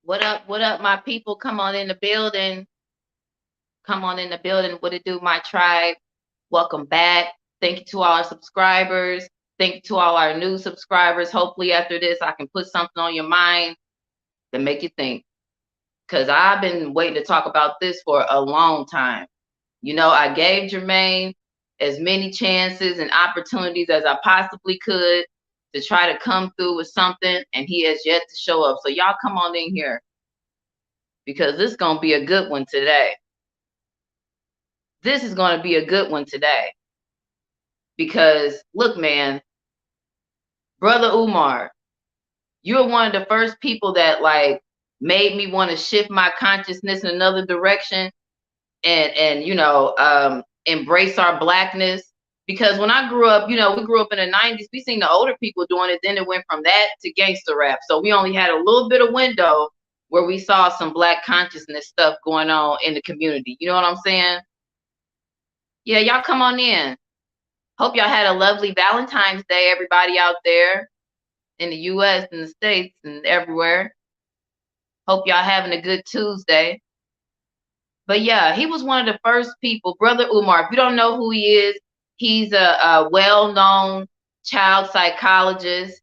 What up? What up, my people? Come on in the building. Come on in the building. What it do, my tribe? Welcome back. Thank you to all our subscribers. Thank you to all our new subscribers. Hopefully, after this, I can put something on your mind to make you think. Because I've been waiting to talk about this for a long time. You know, I gave Jermaine as many chances and opportunities as I possibly could to try to come through with something, and he has yet to show up. So y'all come on in here because this is going to be a good one today. This is going to be a good one today. Because, look, man, Brother Umar, you're one of the first people that, like, made me want to shift my consciousness in another direction and embrace our blackness. Because when I grew up, you know, we grew up in the 90s, we seen the older people doing it. Then it went from that to gangster rap. So we only had a little bit of window where we saw some black consciousness stuff going on in the community. You know what I'm saying? Yeah, y'all come on in. Hope y'all had a lovely Valentine's Day, everybody out there in the U.S. and the States and everywhere. Hope y'all having a good Tuesday. But yeah, he was one of the first people, Brother Umar. If you don't know who he is, he's a well-known child psychologist.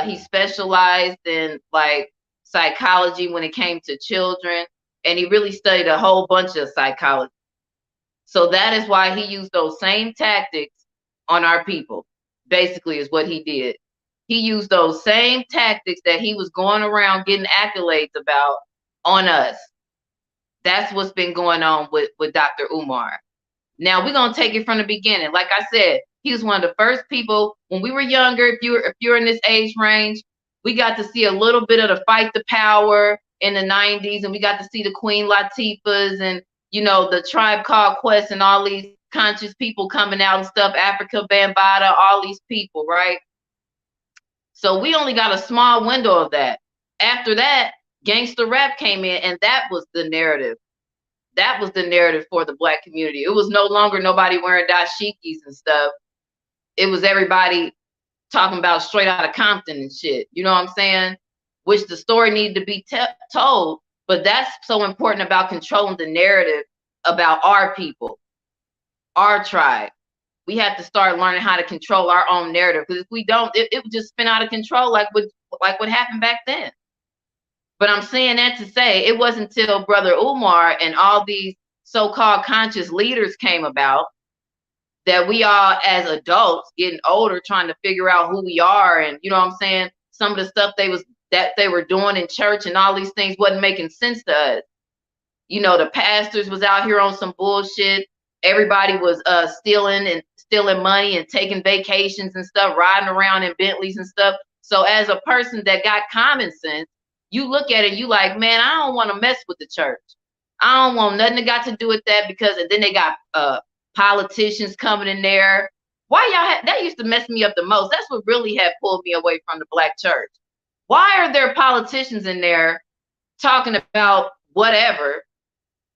He specialized in like psychology when it came to children, and he really studied a whole bunch of psychology. So that is why he used those same tactics on our people, basically, is what he did. He used those same tactics that he was going around getting accolades about on us. That's what's been going on with Dr. Umar. Now we're gonna take it from the beginning. Like I said, he was one of the first people when we were younger. If you're in this age range, we got to see a little bit of the Fight the Power in the 90s, and we got to see the Queen Latifahs and, you know, the Tribe Called Quest and all these conscious people coming out and stuff, Africa Bambaataa, all these people, right? So we only got a small window of that. After that, gangster rap came in, and that was the narrative. That was the narrative for the black community. It was no longer nobody wearing dashikis and stuff. It was everybody talking about straight out of Compton and shit. You know what I'm saying? Which the story needed to be told. But that's so important about controlling the narrative about our people, our tribe. We have to start learning how to control our own narrative. Because if we don't, it would just spin out of control like what happened back then. But I'm saying that to say it wasn't until Brother Umar and all these so-called conscious leaders came about that we all, as adults, getting older, trying to figure out who we are. And, you know what I'm saying? Some of the stuff they were doing in church and all these things wasn't making sense to us. You know, the pastors was out here on some bullshit. Everybody was stealing money and taking vacations and stuff, riding around in Bentleys and stuff. So as a person that got common sense, you look at it, you like, man, I don't want to mess with the church. I don't want nothing that got to do with that because, and then they got politicians coming in there. Why y'all that used to mess me up the most. That's what really had pulled me away from the black church. Why are there politicians in there talking about whatever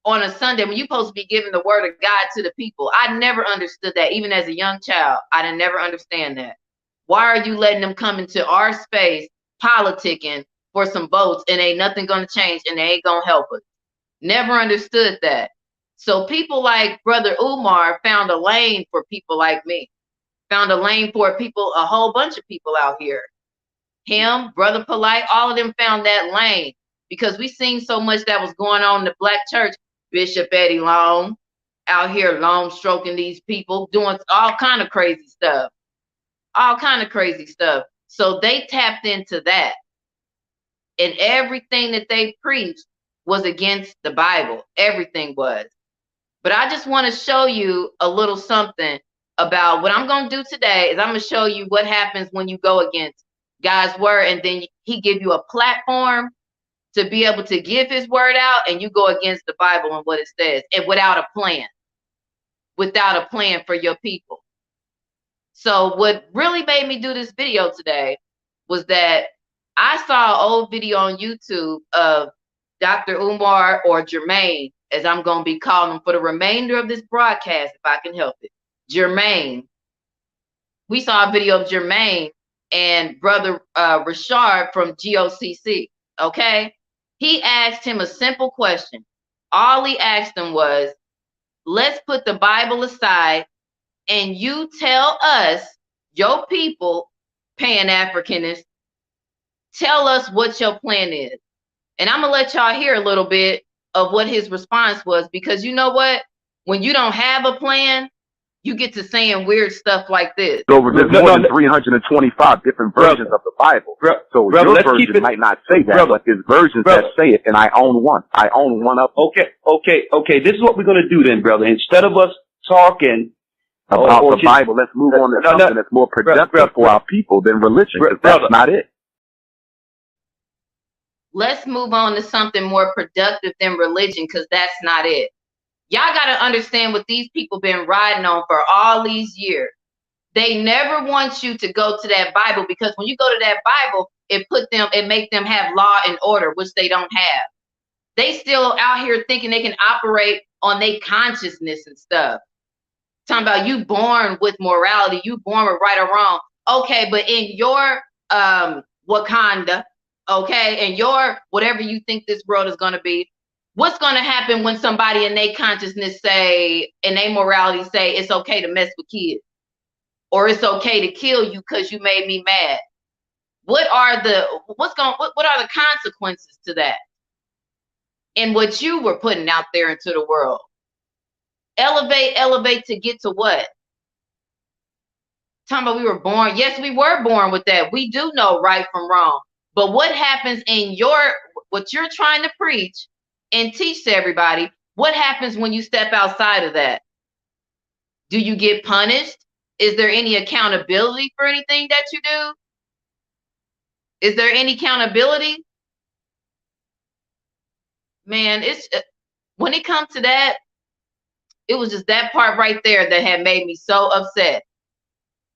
on a Sunday when you're supposed to be giving the word of God to the people? I never understood that. Even as a young child, I didn't never understand that. Why are you letting them come into our space politicking for some votes and ain't nothing gonna change and they ain't gonna help us? Never understood that. So people like Brother Umar found a lane for people like me. Found a lane for people, a whole bunch of people out here. Him, Brother Polite, all of them found that lane because we seen so much that was going on in the black church. Bishop Eddie Long out here long stroking these people, doing all kind of crazy stuff. All kind of crazy stuff. So they tapped into that. And everything that they preached was against the Bible. Everything was. But I just want to show you a little something about what I'm going to do today is I'm going to show you what happens when you go against God's word, and then he give you a platform to be able to give his word out, and you go against the Bible and what it says, and without a plan for your people. So what really made me do this video today was that I saw an old video on YouTube of Dr. Umar, or Jermaine, as I'm going to be calling him for the remainder of this broadcast, if I can help it. Jermaine. We saw a video of Jermaine and Brother Rashard from GOCC, okay? He asked him a simple question. All he asked him was, let's put the Bible aside and you tell us, your people, Pan-Africanists, tell us what your plan is. And I'm going to let y'all hear a little bit of what his response was, because you know what? When you don't have a plan, you get to saying weird stuff like this. So there's more than 325 different versions of the Bible. So your version might not say that, but there's versions that say it, and I own one. I own one of them. Okay. This is what we're going to do then, brother. Instead of us talking about the Bible, let's move on to something that's more productive for our people than religion, because that's not it. Let's move on to something more productive than religion, because that's not it. Y'all got to understand what these people been riding on for all these years. They never want you to go to that Bible, because when you go to that Bible, it make them have law and order, which they don't have. They still out here thinking they can operate on their consciousness and stuff. Talking about you born with morality, you born with right or wrong. Okay, but in your Wakanda, okay, and your whatever you think this world is going to be, what's going to happen when somebody in their consciousness say, in their morality say, it's okay to mess with kids, or it's okay to kill you because you made me mad? What are the consequences to that? And what you were putting out there into the world? Elevate to get to what? Talking about we were born. Yes, we were born with that. We do know right from wrong. But what happens in what you're trying to preach and teach to everybody, what happens when you step outside of that? Do you get punished? Is there any accountability for anything that you do? Is there any accountability? Man, it's when it comes to that, it was just that part right there that had made me so upset.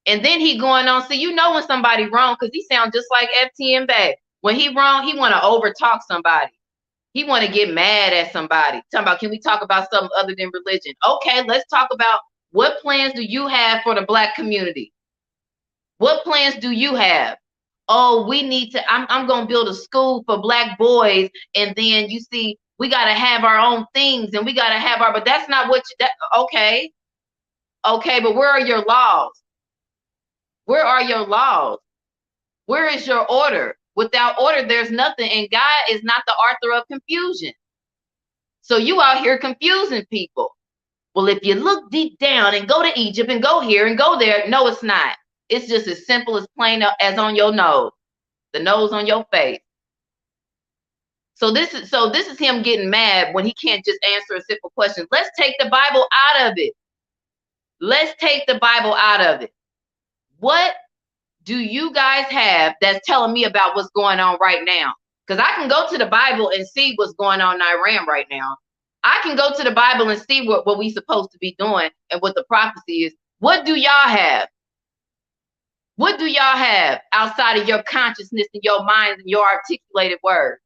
And then he going on, so you know when somebody wrong, because he sounds just like FTM back. When he wrong, he want to overtalk somebody. He want to get mad at somebody. Talking about, can we talk about something other than religion? Okay, let's talk about what plans do you have for the Black community? What plans do you have? Oh, we need to, I'm going to build a school for Black boys. And then you see, we got to have our own things and we got to have but that's not what okay. Okay, but where are your laws? Where are your laws? Where is your order? Without order, there's nothing. And God is not the author of confusion. So you out here confusing people. Well, if you look deep down and go to Egypt and go here and go there, no, it's not. It's just as simple as plain as on your nose, the nose on your face. So this is him getting mad when he can't just answer a simple question. Let's take the Bible out of it. Let's take the Bible out of it. What do you guys have that's telling me about what's going on right now? Because I can go to the Bible and see what's going on in Iran right now. I can go to the Bible and see what we supposed to be doing and what the prophecy is. What do y'all have? What do y'all have outside of your consciousness and your mind and your articulated words?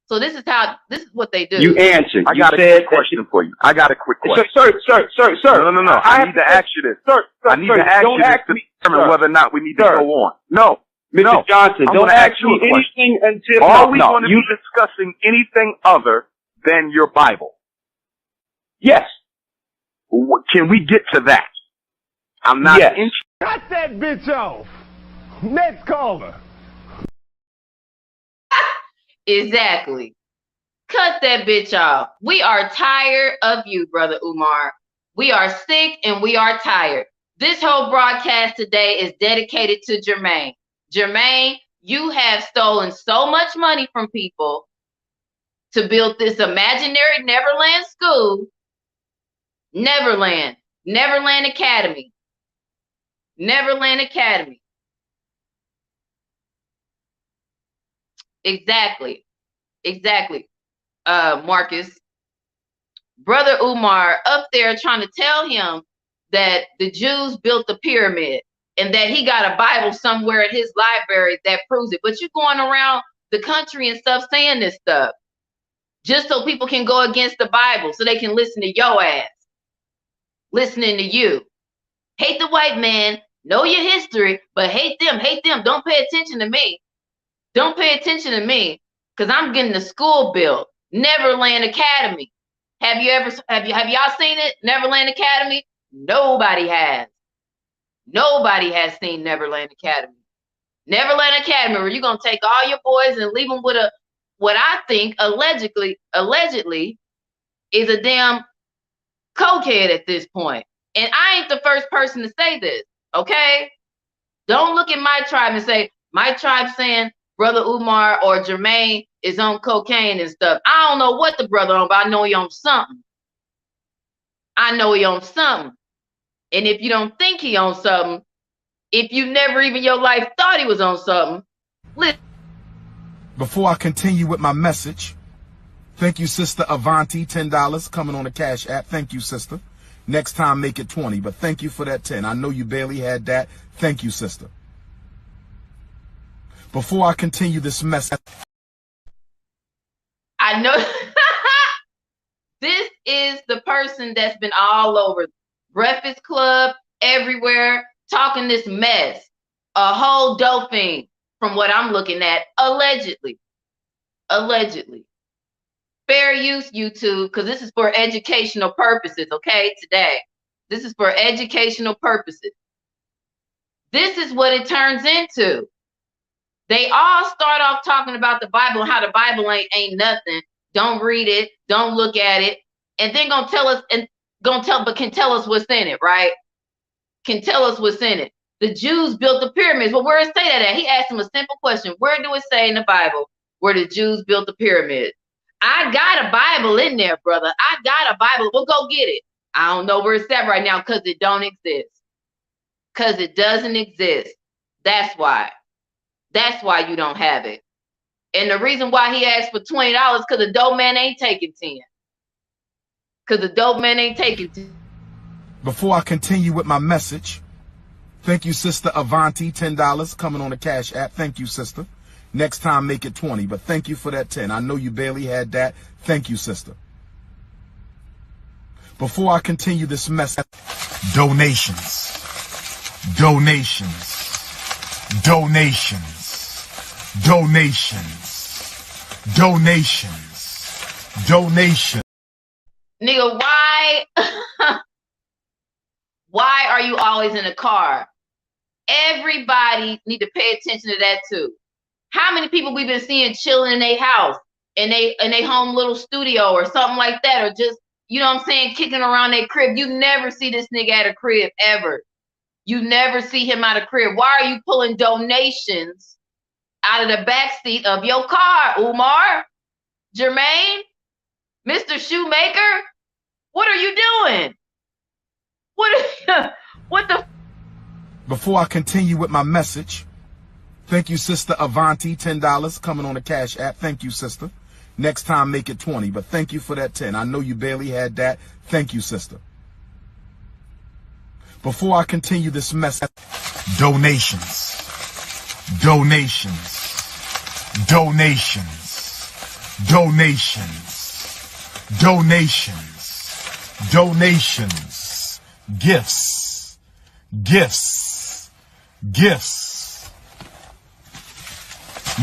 So this is what they do. You answered. I got a quick question for you. I got a quick question. Sir. No. I need to ask you this. Sir, I need to ask you this to determine whether or not we need to go on. No. Mr. Johnson, don't ask me anything until... Are we going to be discussing anything other than your Bible? Yes. Can we get to that? I'm not interested. Cut that bitch off. Next caller. Exactly. Cut that bitch off. We are tired of you, Brother Umar. We are sick and we are tired. This whole broadcast today is dedicated to Jermaine. Jermaine, you have stolen so much money from people to build this imaginary Neverland school. Neverland Academy. Neverland Academy. Exactly. Marcus. Brother Umar up there trying to tell him that the Jews built the pyramid and that he got a Bible somewhere in his library that proves it. But you're going around the country and stuff saying this stuff just so people can go against the Bible so they can listen to your ass. Listening to you. Hate the white man, know your history, but hate them. Don't pay attention to me. Don't pay attention to me. because I'm getting the school built. Neverland Academy. Have y'all seen it? Neverland Academy? Nobody has. Nobody has seen Neverland Academy. Neverland Academy, where you're gonna take all your boys and leave them with a what I think allegedly is a damn cokehead at this point. And I ain't the first person to say this, okay? Don't look at my tribe and say, my tribe saying Brother Umar or Jermaine is on cocaine and stuff. I don't know what the brother on, but I know he on something. I know he on something. And if you don't think he on something, if you never even in your life thought he was on something, listen. Before I continue with my message, thank you, Sister Avanti, $10 coming on the Cash App. Thank you, sister. Next time, make it 20, but thank you for that 10. I know you barely had that. Thank you, sister. Before I continue this message, I know this is the person that's been all over Breakfast Club, everywhere, talking this mess. A whole dope thing from what I'm looking at, allegedly. Allegedly. Fair use, YouTube, because this is for educational purposes, okay, today. This is for educational purposes. This is what it turns into. They all start off talking about the Bible, how the Bible ain't nothing. Don't read it, don't look at it, and then can tell us what's in it, right? Can tell us what's in it. The Jews built the pyramids. Well, where does it say that at? He asked him a simple question. Where do it say in the Bible where the Jews built the pyramids? I got a Bible in there, brother. I got a Bible. We'll go get it. I don't know where it's at right now because it don't exist. Because it doesn't exist. That's why. That's why you don't have it. And the reason why he asked for $20 because the dope man ain't taking 10. Because the dope man ain't taking 10. Before I continue with my message, thank you, Sister Avanti, $10 coming on the Cash App. Thank you, sister. Next time, make it 20, but thank you for that 10. I know you barely had that. Thank you, sister. Before I continue this message, donations, donations, donations, donations, donations, donations. Nigga, why are you always in a car? Everybody need to pay attention to that too. How many people we've been seeing chilling in their house, in they home little studio or something like that, or just, you know what I'm saying, kicking around their crib. You never see this nigga at a crib ever. You never see him at a crib. Why are you pulling donations out of the back seat of your car, Umar? Jermaine? Mr. Shoemaker? What are you doing? What the? Before I continue with my message, thank you, Sister Avanti, $10 coming on the Cash App. Thank you, sister. Next time, make it 20, but thank you for that 10. I know you barely had that. Thank you, sister. Before I continue this message, donations, donations, donations, donations, donations, donations, gifts, gifts, gifts,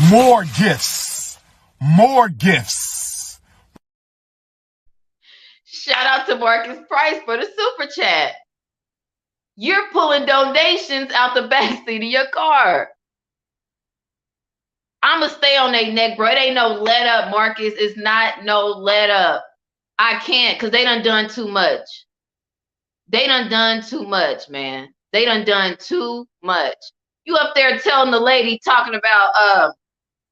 more gifts, more gifts. Shout out to Marcus Price for the super chat. You're pulling donations out the backseat of your car. I'ma stay on their neck, bro. It ain't no let up, Marcus. It's not no let up. I can't, because they done too much. They done too much, man. They done too much. You up there telling the lady talking about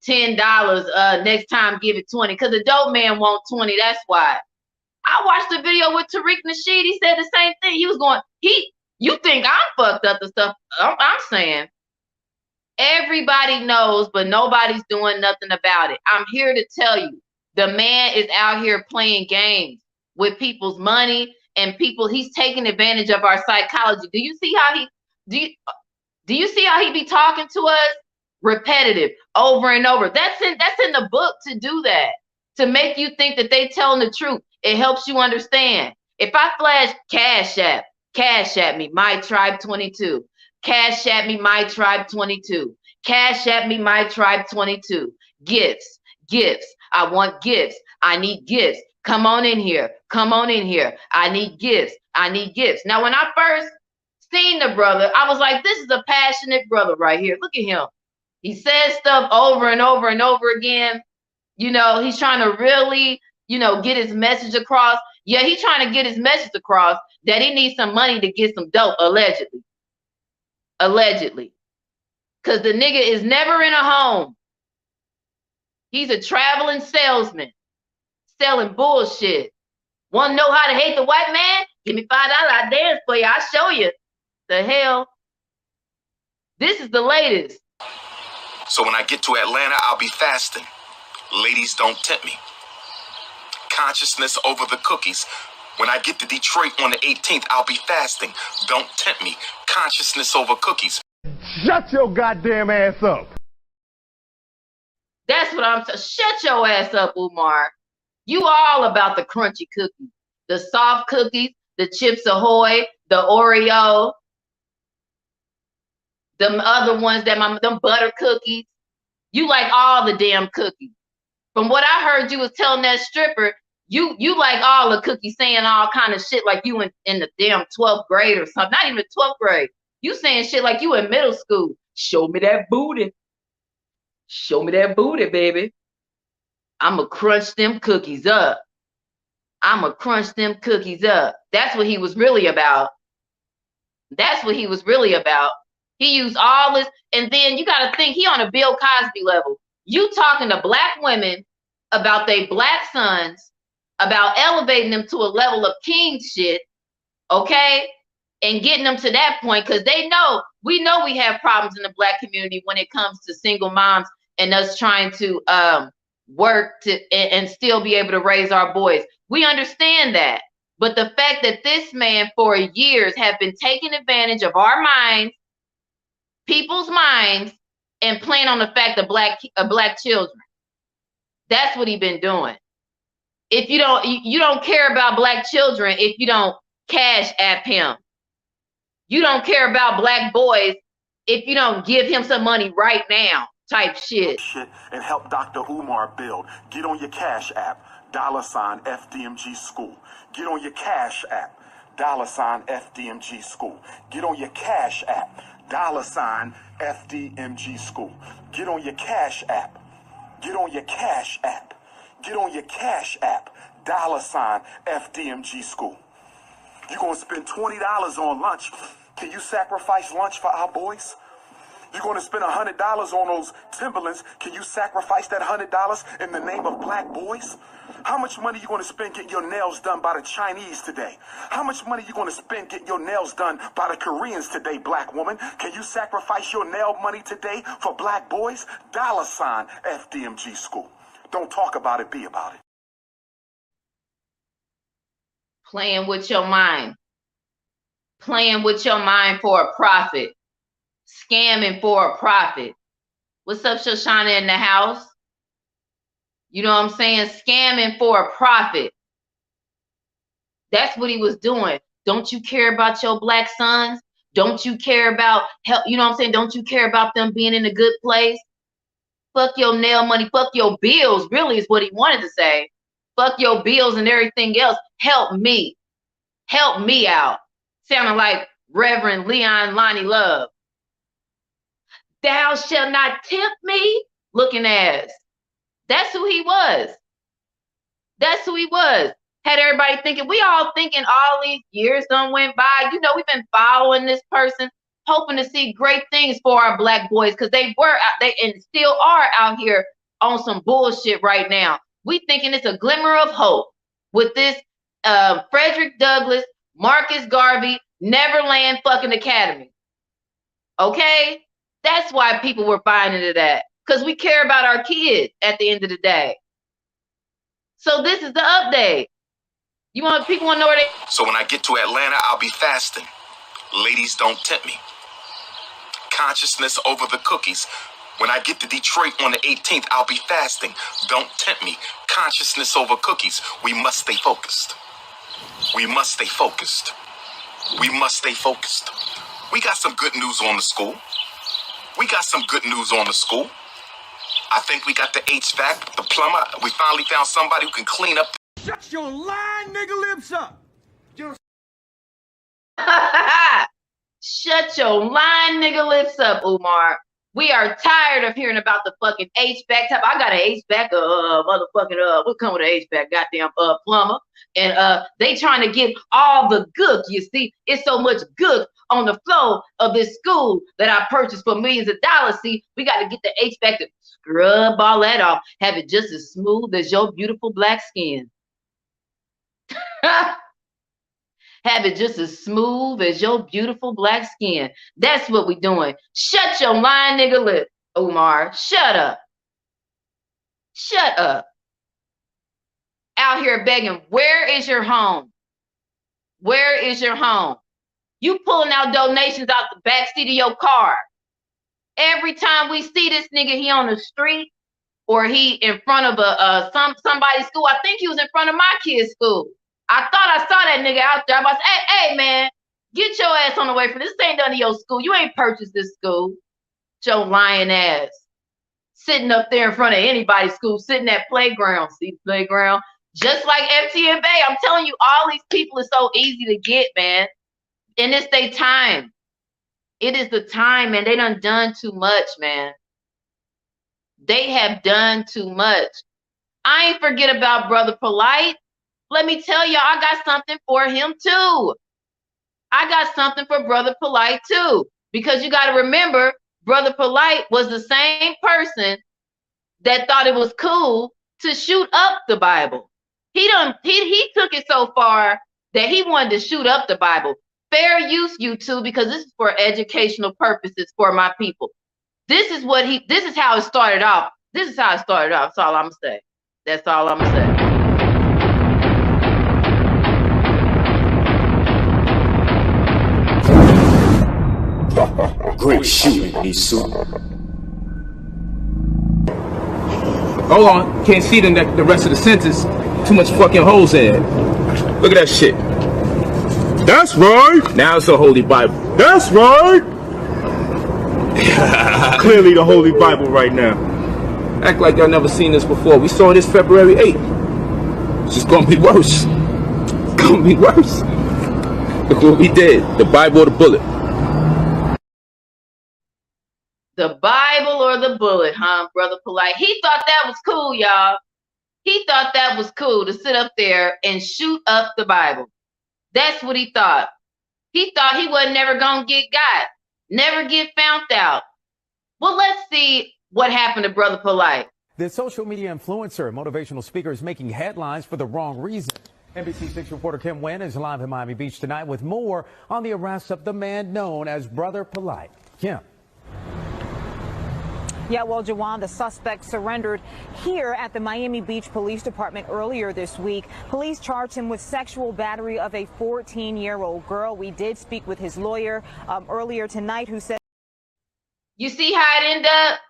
$10, next time give it 20, because the dope man want 20. That's why. I watched the video with Tariq Nasheed. He said the same thing. He was going, you think I'm fucked up and stuff. I'm saying everybody knows, but nobody's doing nothing about it. I'm here to tell you, the man is out here playing games with people's money and people. He's taking advantage of our psychology. Do you see how do you see how he be talking to us? Repetitive, over and over. That's in the book to do that, to make you think that they telling the truth. It helps you understand. If I flash Cash at me, my tribe 22. Cash at me, my tribe 22. Cash at me, my tribe 22. Gifts, Gifts. I want gifts. I need gifts. Come on in here. Come on in here. I need gifts. I need gifts. Now, when I first seen the brother, I was like, this is a passionate brother right here. Look at him. He says stuff over and over and over again. You know, he's trying to really, you know, get his message across. Yeah, he's trying to get his message across that he needs some money to get some dope, allegedly. Allegedly. Because the nigga is never in a home. He's a traveling salesman. Selling bullshit. Want to know how to hate the white man? Give me $5, I'll dance for you. I'll show you. The hell? This is the latest. So when I get to Atlanta, I'll be fasting. Ladies, don't tempt me. Consciousness over the cookies. When I get to Detroit on the 18th, I'll be fasting. Don't tempt me. Consciousness over cookies. Shut your goddamn ass up. That's what I'm saying. Shut your ass up, Umar. You all about the crunchy cookies. The soft cookies, the Chips Ahoy, the Oreo, them other ones them butter cookies. You like all the damn cookies. From what I heard you was telling that stripper, you like all the cookies, saying all kind of shit like you in the damn 12th grade or something. Not even 12th grade. You saying shit like you in middle school. Show me that booty. Show me that booty, baby. I'ma crunch them cookies up. I'ma crunch them cookies up. That's what he was really about. That's what he was really about. He used all this, and then you got to think he on a Bill Cosby level. You talking to black women about their black sons, about elevating them to a level of king shit, okay? And getting them to that point, because we know we have problems in the black community when it comes to single moms and us trying to work to and still be able to raise our boys. We understand that. But the fact that this man for years have been taking advantage of our minds, people's minds, and playing on the fact of black children. That's what he been doing. If you don't care about black children if you don't cash app him. You don't care about black boys if you don't give him some money right now type shit. And help Dr. Umar build. Get on your Cash App, $FDMG School. Get on your Cash App, $FDMG School. Get on your Cash App, $FDMG School. Get on your Cash App. Get on your Cash App. Get on your Cash App, $FDMG School. You're going to spend $20 on lunch. Can you sacrifice lunch for our boys? You're going to spend $100 on those Timberlands. Can you sacrifice that $100 in the name of black boys? How much money are you going to spend getting your nails done by the Chinese today? How much money are you going to spend getting your nails done by the Koreans today, black woman? Can you sacrifice your nail money today for black boys? $FDMG School. Don't talk about it, be about it. Playing with your mind. Playing with your mind for a profit. Scamming for a profit. What's up, Shoshana in the house? You know what I'm saying? Scamming for a profit. That's what he was doing. Don't you care about your black sons? Don't you care about help? You know what I'm saying? Don't you care about them being in a good place? Fuck your nail money. Fuck your bills, really is what he wanted to say. Fuck your bills and everything else. Help me. Help me out. Sounding like Reverend Leon Lonnie Love. Thou shalt not tempt me, looking ass. That's who he was. That's who he was. Had everybody thinking, we all thinking all these years done went by. You know, we've been following this person, hoping to see great things for our black boys, because they and still are out here on some bullshit right now. We thinking it's a glimmer of hope with this Frederick Douglass, Marcus Garvey, Neverland fucking Academy. Okay? That's why people were buying into that. Because we care about our kids at the end of the day. So this is the update. People want to know where they... So when I get to Atlanta, I'll be fasting. Ladies, don't tempt me. Consciousness over the cookies. When I get to Detroit on the 18th, I'll be fasting. Don't tempt me. Consciousness over cookies. We must stay focused. We must stay focused. We must stay focused. We got some good news on the school. We got some good news on the school. I think we got the HVAC, the plumber. We finally found somebody who can clean up. Shut your lying nigga lips up. Shut your lying nigga lips up, Umar. We are tired of hearing about the fucking HVAC type. I got an HVAC, motherfucking, what come with an HVAC? Goddamn, plumber. And they trying to get all the gook. You see, it's so much gook on the floor of this school that I purchased for millions of dollars. See, we got to get the HVAC to scrub all that off, have it just as smooth as your beautiful black skin. Have it just as smooth as your beautiful black skin. That's what we doing. Shut your lying nigga lip, Umar. Shut up. Shut up. Out here begging, where is your home? Where is your home? You pulling out donations out the backseat of your car. Every time we see this nigga, he on the street or he in front of somebody's school. I think he was in front of my kid's school. I thought I saw that nigga out there. I was, hey, man, get your ass on the way from this. Ain't none of your school. You ain't purchased this school. Your lying ass. Sitting up there in front of anybody's school, sitting at playground. See, playground. Just like FTN Bay. I'm telling you, all these people are so easy to get, man. And it's their time. It is the time, man. They done too much, man. They have done too much. I ain't forget about Brother Polite. Let me tell y'all, I got something for him too. I got something for Brother Polite too. Because you got to remember, Brother Polite was the same person that thought it was cool to shoot up the Bible. He took it so far that he wanted to shoot up the Bible. Fair use, YouTube, because this is for educational purposes for my people. This is how it started off. This is how it started off. That's all I'm gonna say. That's all I'm gonna say. Great shooting, Nisu. Hold on, can't see the rest of the sentence. Too much fucking holes in it. Look at that shit. That's right. Now it's a Holy Bible. That's right. Clearly the Holy Bible right now. Act like y'all never seen this before. We saw this February 8th. It's just gonna be worse. It's gonna be worse. Look what we did. The Bible or the bullet. The Bible or the bullet, huh, Brother Polite? He thought that was cool, y'all. He thought that was cool to sit up there and shoot up the Bible. That's what he thought. He thought he wasn't never gonna get got, never get found out. Well, let's see what happened to Brother Polite. The social media influencer, motivational speaker, is making headlines for the wrong reason. NBC6 reporter Kim Nguyen is live in Miami Beach tonight with more on the arrest of the man known as Brother Polite. Kim. Yeah, well, Jawan, the suspect surrendered here at the Miami Beach Police Department earlier this week. Police charged him with sexual battery of a 14-year-old girl. We did speak with his lawyer earlier tonight, who said, you see how it ended up?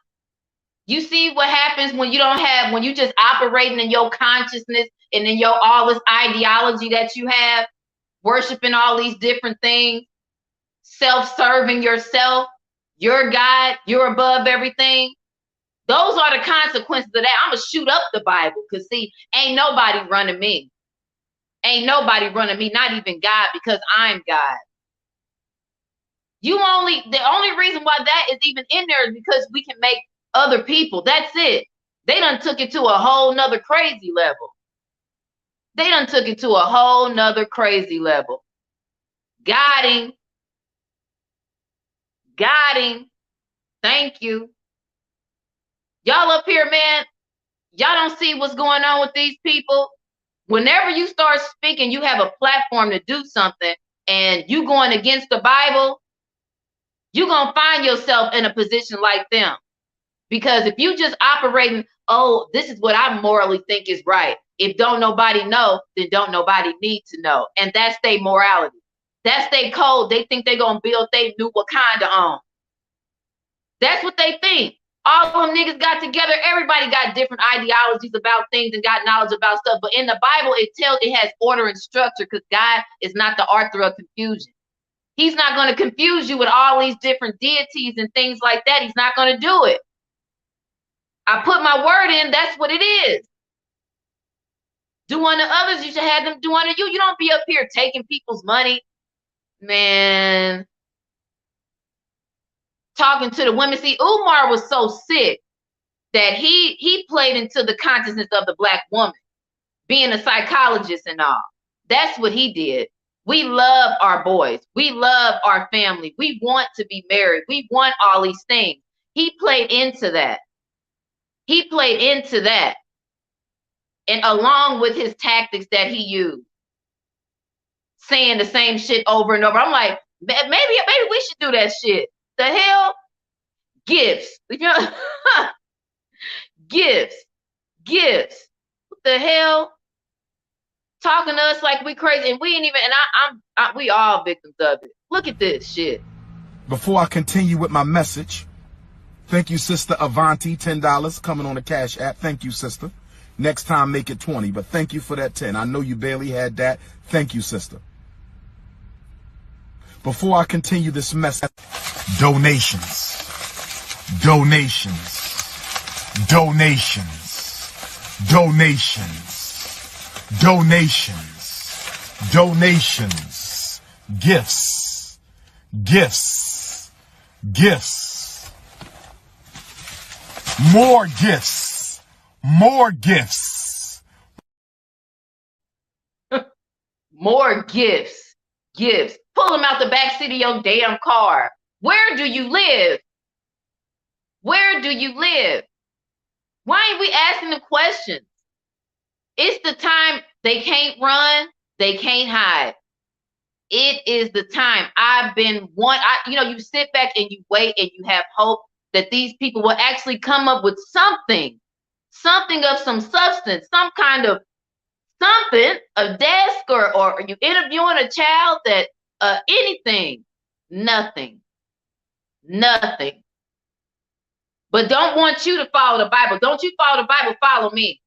You see what happens when you just operating in your consciousness and in all this ideology that you have, worshiping all these different things, self-serving yourself. You're God, you're above everything. Those are the consequences of that. I'm going to shoot up the Bible because, see, ain't nobody running me. Ain't nobody running me, not even God, because I'm God. The only reason why that is even in there is because we can make other people. That's it. They done took it to a whole nother crazy level. They done took it to a whole nother crazy level. Got him. Got him. Thank you. Y'all up here, man, y'all don't see what's going on with these people. Whenever you start speaking, you have a platform to do something, and you going against the Bible, you're going to find yourself in a position like them. Because if you just operating, oh, this is what I morally think is right. If don't nobody know, then don't nobody need to know. And that's their morality. That's their code. They think they're going to build their new Wakanda on. That's what they think. All them niggas got together. Everybody got different ideologies about things and got knowledge about stuff. But in the Bible, it has order and structure because God is not the author of confusion. He's not going to confuse you with all these different deities and things like that. He's not going to do it. I put my word in, that's what it is. Do unto others, you should have them do unto you. You don't be up here taking people's money. Man. Talking to the women. See, Umar was so sick that he played into the consciousness of the black woman, being a psychologist and all. That's what he did. We love our boys. We love our family. We want to be married. We want all these things. He played into that. He played into that. And along with his tactics that he used, saying the same shit over and over. I'm like, maybe we should do that shit. The hell? Gifts. You know? Gifts. What the hell? Talking to us like we crazy, and we ain't even. And we all victims of it. Look at this shit. Before I continue with my message, thank you, Sister Avanti, $10 coming on the Cash App. Thank you, sister. Next time, make it 20, but thank you for that 10. I know you barely had that. Thank you, sister. Before I continue this message, donations. Gifts. More gifts. More gifts. Pull them out the back seat of your damn car. Where do you live? Why ain't we asking the questions? It's the time. They can't run. They can't hide. It is the time. You sit back and you wait and you have hope that these people will actually come up with something of some substance, some kind of something, a desk or you interviewing a child that anything, nothing. But don't want you to follow the Bible. Don't you follow the Bible, follow me.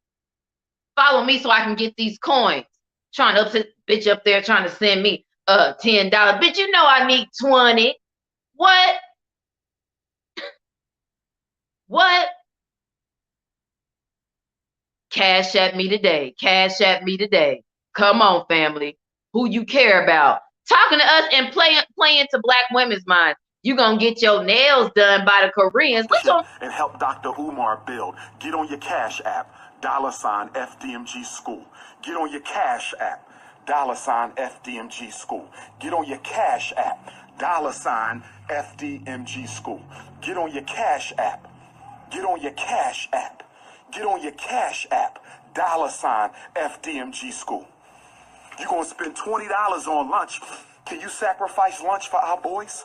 Follow me so I can get these coins. Trying to upset bitch up there trying to send me $10. Bitch, you know I need 20. What? What? Cash at me today. Come on, family. Who you care about? Talking to us and playing to black women's minds. You gonna get your nails done by the Koreans. And help Dr. Umar build. Get on your Cash App, $FDMG School. Get on your Cash App, $FDMG School. Get on your Cash App, $FDMG School. Get on your Cash App. Get on your Cash App. Get on your Cash App, $FDMG School. You're going to spend $20 on lunch. Can you sacrifice lunch for our boys?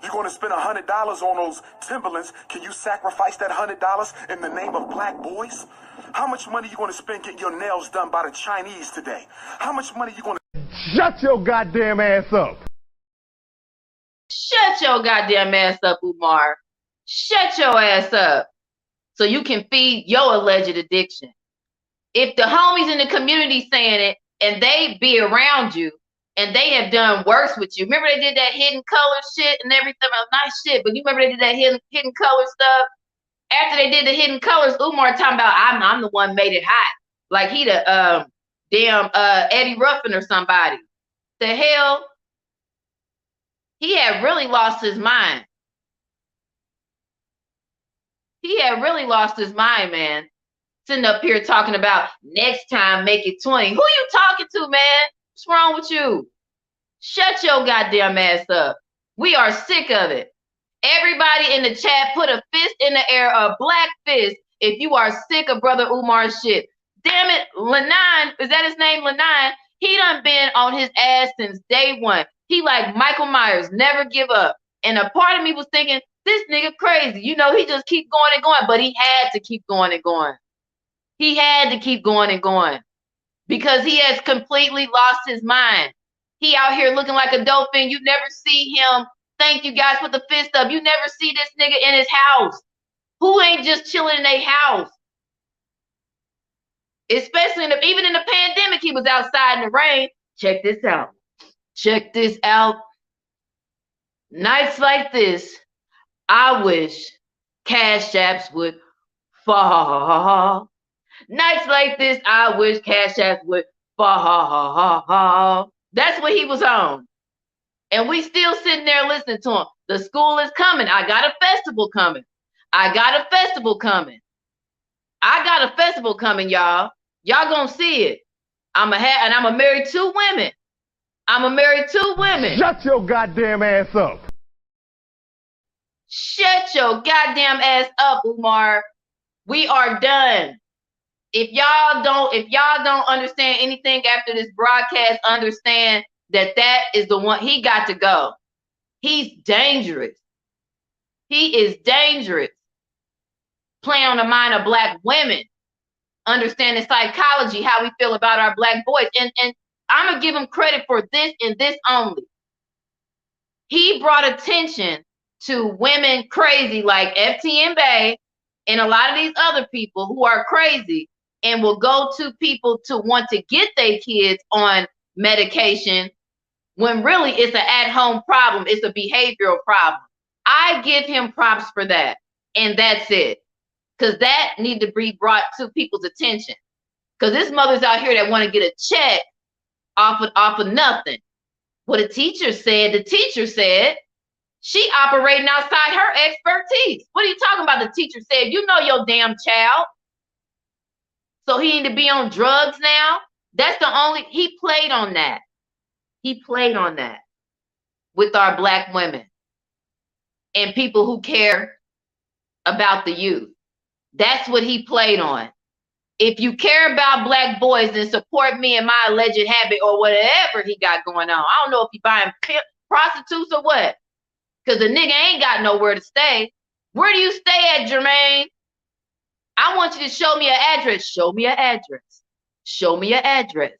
You're going to spend $100 on those Timberlands. Can you sacrifice that $100 in the name of black boys? How much money are you going to spend getting your nails done by the Chinese today? How much money are you going to... Shut your goddamn ass up. Shut your goddamn ass up, Umar. Shut your ass up so you can feed your alleged addiction. If the homies in the community saying it and they be around you and they have done worse with you. Remember they did that hidden color shit and everything? Well, not shit, but you remember they did that hidden color stuff? After they did the hidden colors, Umar talking about I'm the one made it hot. Like he the damn Eddie Ruffin or somebody. The hell? He had really lost his mind. Man. Sitting up here talking about next time make it 20. Who you talking to, man? What's wrong with you? Shut your goddamn ass up. We are sick of it. Everybody in the chat, put a fist in the air, a black fist, if you are sick of Brother Umar's shit. Damn it, Lenon, is that his name, Lenon? He done been on his ass since day one. He like Michael Myers, never give up. And a part of me was thinking, this nigga crazy. You know, he just keep going and going, but he had to keep going and going. He had to keep going and going because he has completely lost his mind. He out here looking like a dolphin. You never see him. Thank you guys, put the fist up. You never see this nigga in his house. Who ain't just chilling in their house? Especially even in the pandemic, he was outside in the rain. Check this out. Check this out. Nights like this, I wish Cash Apps would fall. Nights like this, I wish Cash Apps would fall. That's what he was on. And we still sitting there listening to him. The school is coming. I got a festival coming. I got a festival coming. I got a festival coming, y'all. Y'all gonna see it. I'm gonna marry 2 women. I'm gonna marry 2 women. Shut your goddamn ass up. Shut your goddamn ass up, Umar. We are done. If y'all don't understand anything after this broadcast, understand that is the one. He got to go. He's dangerous. He is dangerous. Playing on the mind of Black women, understanding psychology, how we feel about our Black boys. And I'm going to give him credit for this and this only. He brought attention to women crazy like FT and Bay and a lot of these other people who are crazy and will go to people to want to get their kids on medication when really it's an at-home problem. It's a behavioral problem. I give him props for that. And that's it. Because that need to be brought to people's attention. Because there's mothers out here that want to get a check off of nothing. What the teacher said, she operating outside her expertise. What are you talking about? The teacher said, you know your damn child. So he need to be on drugs now? That's the only, he played on that. He played on that with our Black women and people who care about the youth. That's what he played on. If you care about Black boys, then support me in my alleged habit or whatever he got going on. I don't know if he buying prostitutes or what. Because the nigga ain't got nowhere to stay. Where do you stay at, Jermaine? I want you to show me an address. Show me an address. Show me an address.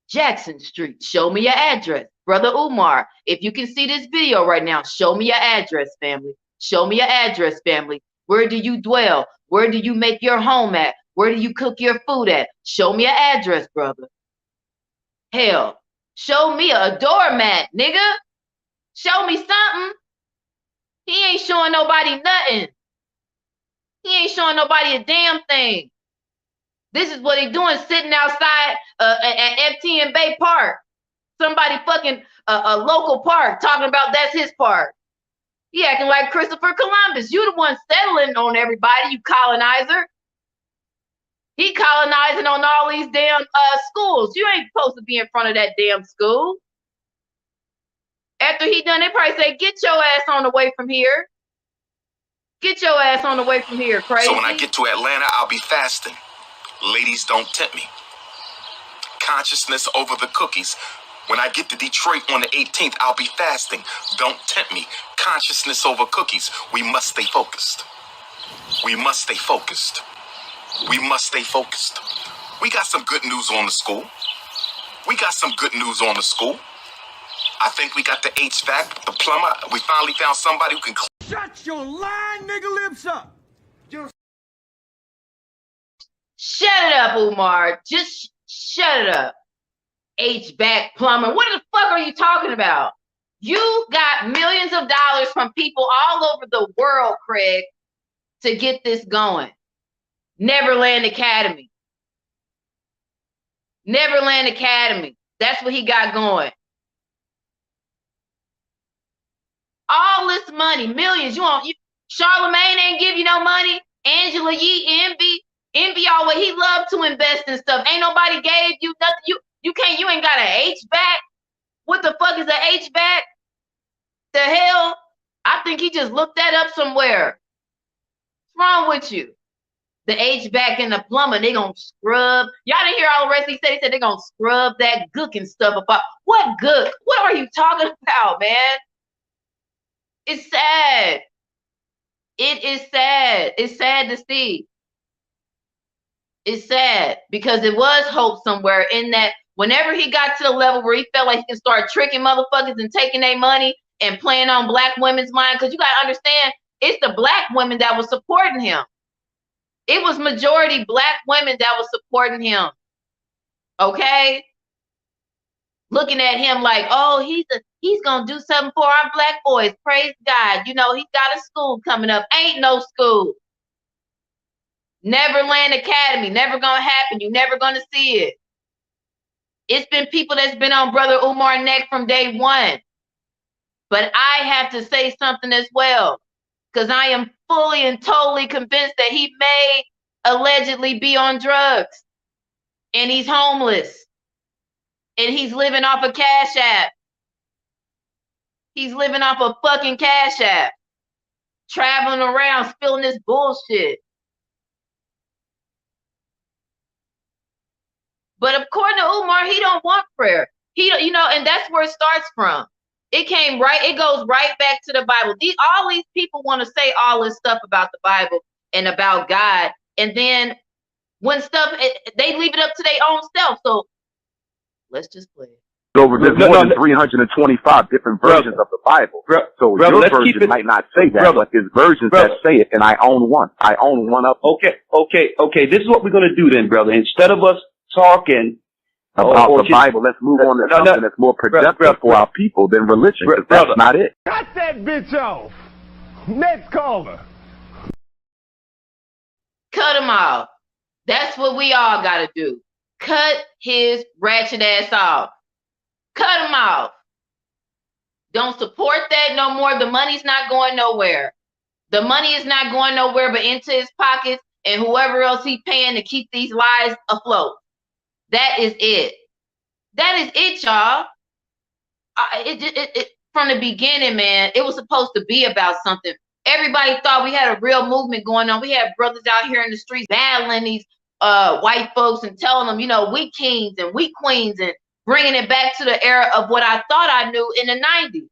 Jackson Street. Show me your address. Brother Umar, if you can see this video right now, show me your address, family. Show me your address, family. Where do you dwell? Where do you make your home at? Where do you cook your food at? Show me your address, brother. Hell, show me a doormat, nigga. Show me something. He ain't showing nobody nothing. He ain't showing nobody a damn thing. This is what he doing, sitting outside at FT and Bay Park. Somebody fucking a local park talking about that's his park. He acting like Christopher Columbus. You the one settling on everybody, you colonizer. He colonizing on all these damn schools. You ain't supposed to be in front of that damn school. After he done, they probably say, get your ass on the way from here. Get your ass on the way from here, crazy. So when I get to Atlanta, I'll be fasting. Ladies, don't tempt me. Consciousness over the cookies. When I get to Detroit on the 18th, I'll be fasting. Don't tempt me. Consciousness over cookies. We must stay focused. We must stay focused. We must stay focused. We got some good news on the school. We got some good news on the school. I think we got the HVAC, the plumber. We finally found somebody who can... Shut your lying nigga lips up. Shut it up, Umar. Just shut it up. HVAC plumber. What the fuck are you talking about? You got millions of dollars from people all over the world, Craig, to get this going. Neverland Academy. Neverland Academy. That's what he got going. All this money, millions. Charlemagne ain't give you no money. Angela Yee, Envy always, he loved to invest in stuff. Ain't nobody gave you nothing. You ain't got an HVAC. What the fuck is an HVAC? The hell? I think he just looked that up somewhere. What's wrong with you? The HVAC and the plumber, they gonna scrub. Y'all didn't hear all the rest he said they gonna scrub that gook and stuff about. What gook? What are you talking about, man? It's sad. It is sad. It's sad to see. It's sad because it was hope somewhere in that whenever he got to the level where he felt like he can start tricking motherfuckers and taking their money and playing on Black women's mind, because you got to understand, it's the Black women that was supporting him. It was majority Black women that was supporting him. Okay? Looking at him like, oh, he's going to do something for our Black boys. Praise God. You know, he's got a school coming up. Ain't no school. Neverland Academy, never gonna happen. You're never gonna see it. It's been people that's been on Brother Umar's neck from day one. But I have to say something as well, because I am fully and totally convinced that he may allegedly be on drugs, and he's homeless, and he's living off a Cash App. He's living off a fucking Cash App, traveling around spilling this bullshit. But according to Umar, he don't want prayer. And that's where it starts from. It goes right back to the Bible. All these people want to say all this stuff about the Bible and about God, and then when they leave it up to their own self. So let's just play it. So there's more than 325 different versions of the Bible. So your version might not say that, but there's versions that say it, and I own one. I own one of them. Okay. This is what we're going to do then, brother. Instead of us talking about the Bible, let's move on to something that's more productive for our people than religion, because that's not it. Cut that bitch off. Next caller. Cut him off. That's what we all got to do. Cut his ratchet ass off. Cut him off. Don't support that no more. The money's not going nowhere. The money is not going nowhere but into his pockets and whoever else he's paying to keep these lies afloat. That is it. That is it, y'all. From the beginning, man, it was supposed to be about something. Everybody thought we had a real movement going on. We had brothers out here in the streets battling these white folks and telling them, we kings and we queens, and bringing it back to the era of what I thought I knew in the 90s.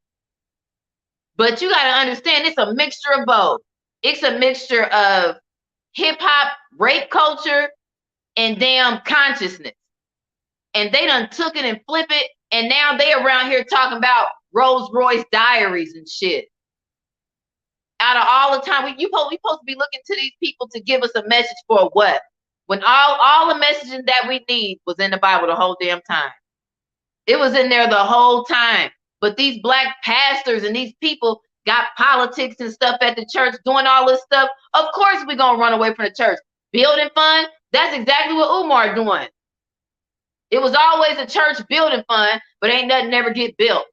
But you got to understand, it's a mixture of both. It's a mixture of hip-hop, rape culture, and damn consciousness. And they done took it and flip it, and now they around here talking about Rolls Royce diaries and shit. Out of all the time, we supposed to be looking to these people to give us a message for what? When all the messaging that we need was in the Bible the whole damn time. It was in there the whole time. But these black pastors and these people got politics and stuff at the church, doing all this stuff. Of course we're going to run away from the church. Building fund, that's exactly what Umar doing. It was always a church building fund, but ain't nothing ever get built.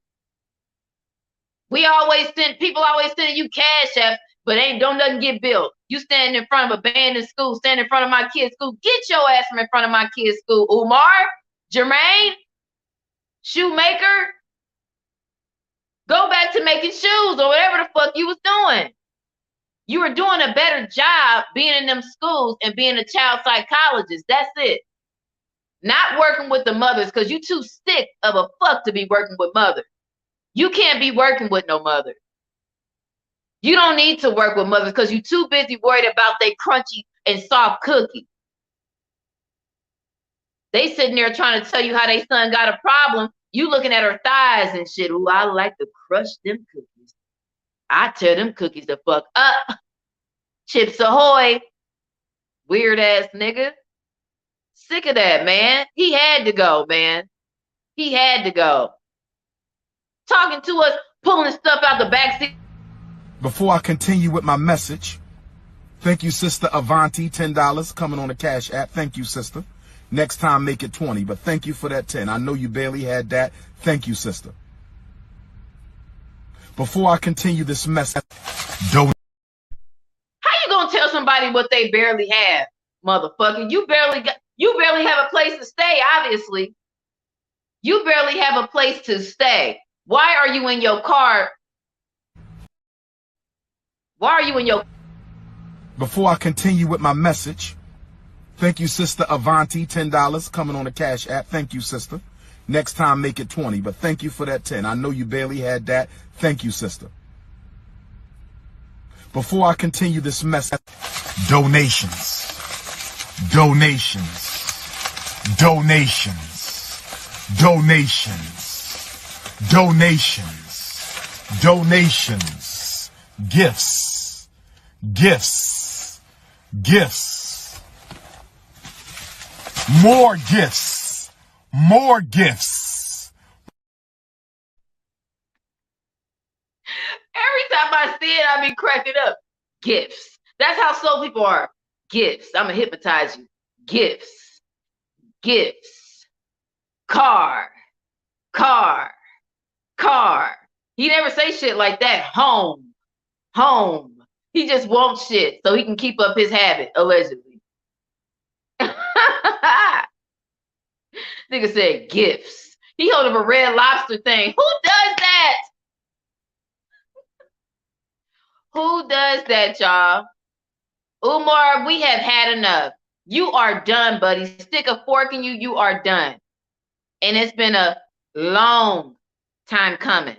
People always sending you cash apps, but don't nothing get built. You stand in front of abandoned school, stand in front of my kid's school. Get your ass from in front of my kid's school, Umar, Jermaine Shoemaker. Go back to making shoes or whatever the fuck you was doing. You were doing a better job being in them schools and being a child psychologist. That's it. Not working with the mothers, because you too sick of a fuck to be working with mothers. You can't be working with no mother. You don't need to work with mothers because you're too busy worried about they crunchy and soft cookies. They sitting there trying to tell you how they son got a problem. You looking at her thighs and shit. Ooh, I like to crush them cookies. I tear them cookies the fuck up. Chips Ahoy. Weird ass nigga. Sick of that, man. He had to go, man. He had to go. Talking to us, pulling stuff out the backseat. Before I continue with my message, thank you, Sister Avanti, $10 coming on the Cash App. Thank you, sister. Next time, make it 20, but thank you for that 10. I know you barely had that. Thank you, sister. Before I continue this message, how you gonna tell somebody what they barely have, motherfucker? You barely have a place to stay, obviously. You barely have a place to stay. Why are you in your car? Why are you in your... Before I continue with my message, thank you, Sister Avanti, $10 coming on the Cash App. Thank you, sister. Next time, make it 20, but thank you for that 10. I know you barely had that. Thank you, sister. Before I continue this message, donations, donations, donations, donations, donations, donations, gifts, gifts, gifts, more gifts, more gifts. Every time I see it, I be cracking up. Gifts. That's how soul people are. Gifts. I'm going to hypnotize you. Gifts. Gifts. Car. Car. Car. He never say shit like that. Home. Home. He just wants shit so he can keep up his habit, allegedly. Nigga said gifts. He held up a Red Lobster thing. Who does that? Who does that, y'all? Umar, we have had enough. You are done, buddy. Stick a fork in you. You are done. And it's been a long time coming.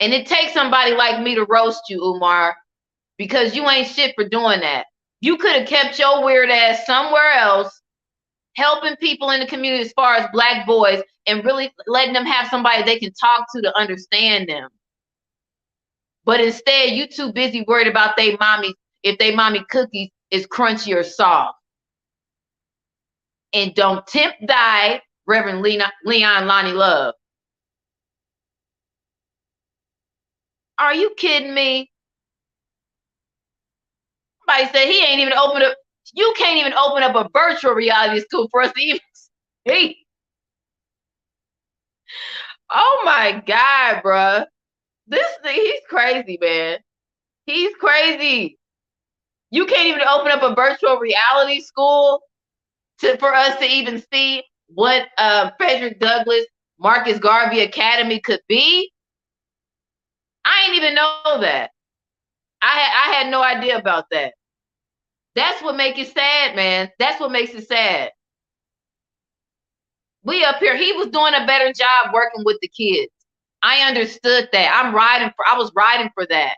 And it takes somebody like me to roast you, Umar, because you ain't shit for doing that. You could have kept your weird ass somewhere else, helping people in the community as far as black boys, and really letting them have somebody they can talk to understand them. But instead, you too busy worried about they mommy, if they mommy cookies is crunchy or soft. And don't tempt thy Reverend Leon Lonnie Love. Are you kidding me? Somebody said he ain't even opened up. You can't even open up a virtual reality school for us to even see. Oh my God, bruh. This thing, he's crazy, man. He's crazy. You can't even open up a virtual reality school for us to even see what Frederick Douglass Marcus Garvey Academy could be. I ain't even know that. I had no idea about that. That's what makes it sad, man. That's what makes it sad. We up here, he was doing a better job working with the kids. I understood that. I was riding for that.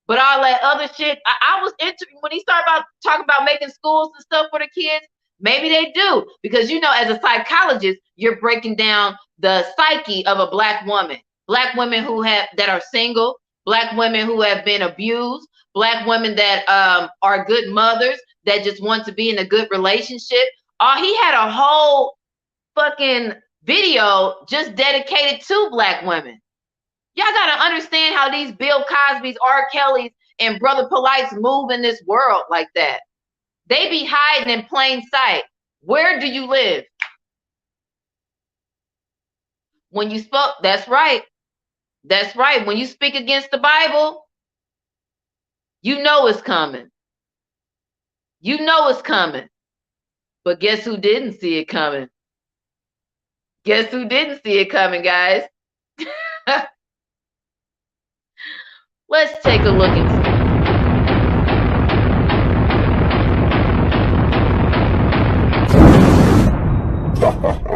But all that other shit, I was when he started talking about making schools and stuff for the kids, maybe they do. Because, you know, as a psychologist, you're breaking down the psyche of a black woman. Black women that are single, black women who have been abused, black women that are good mothers that just want to be in a good relationship. He had a whole fucking video just dedicated to black women. Y'all gotta understand how these Bill Cosby's, R. Kelly's, and Brother Polites move in this world like that. They be hiding in plain sight. Where do you live? When you spoke, that's right. That's right. When you speak against the Bible, you know it's coming. You know it's coming. But guess who didn't see it coming? Guess who didn't see it coming, guys? Let's take a look and see.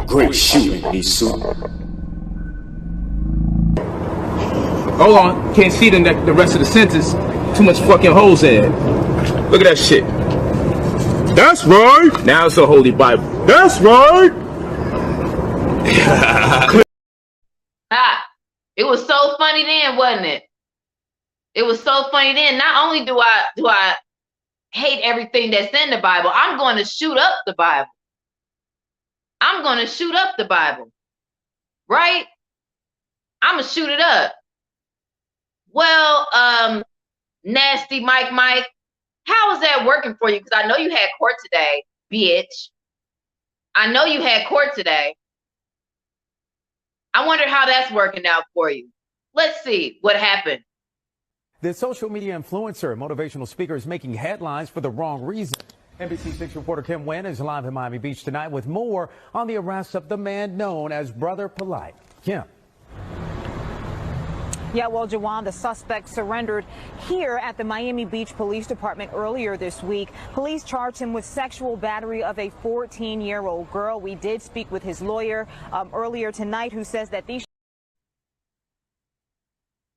Great shooting, Nisu. Hold on, can't see the rest of the sentence. Too much fucking holes in it. Look at that shit. That's right. Now it's a Holy Bible. That's right. It was so funny then, wasn't it? It was so funny then. Not only do I hate everything that's in the Bible, I'm going to shoot up the Bible. I'm going to shoot up the Bible. Right? I'm going to shoot it up. Well, nasty Mike, how is that working for you? Because I know you had court today, bitch. I know you had court today. I wonder how that's working out for you. Let's see what happened. The social media influencer and motivational speaker is making headlines for the wrong reason. NBC6 reporter Kim Nguyen is live in Miami Beach tonight with more on the arrest of the man known as Brother Polite. Kim. Yeah, well, Jawan, the suspect surrendered here at the Miami Beach Police Department earlier this week. Police charged him with sexual battery of a 14-year-old girl. We did speak with his lawyer earlier tonight, who says that these...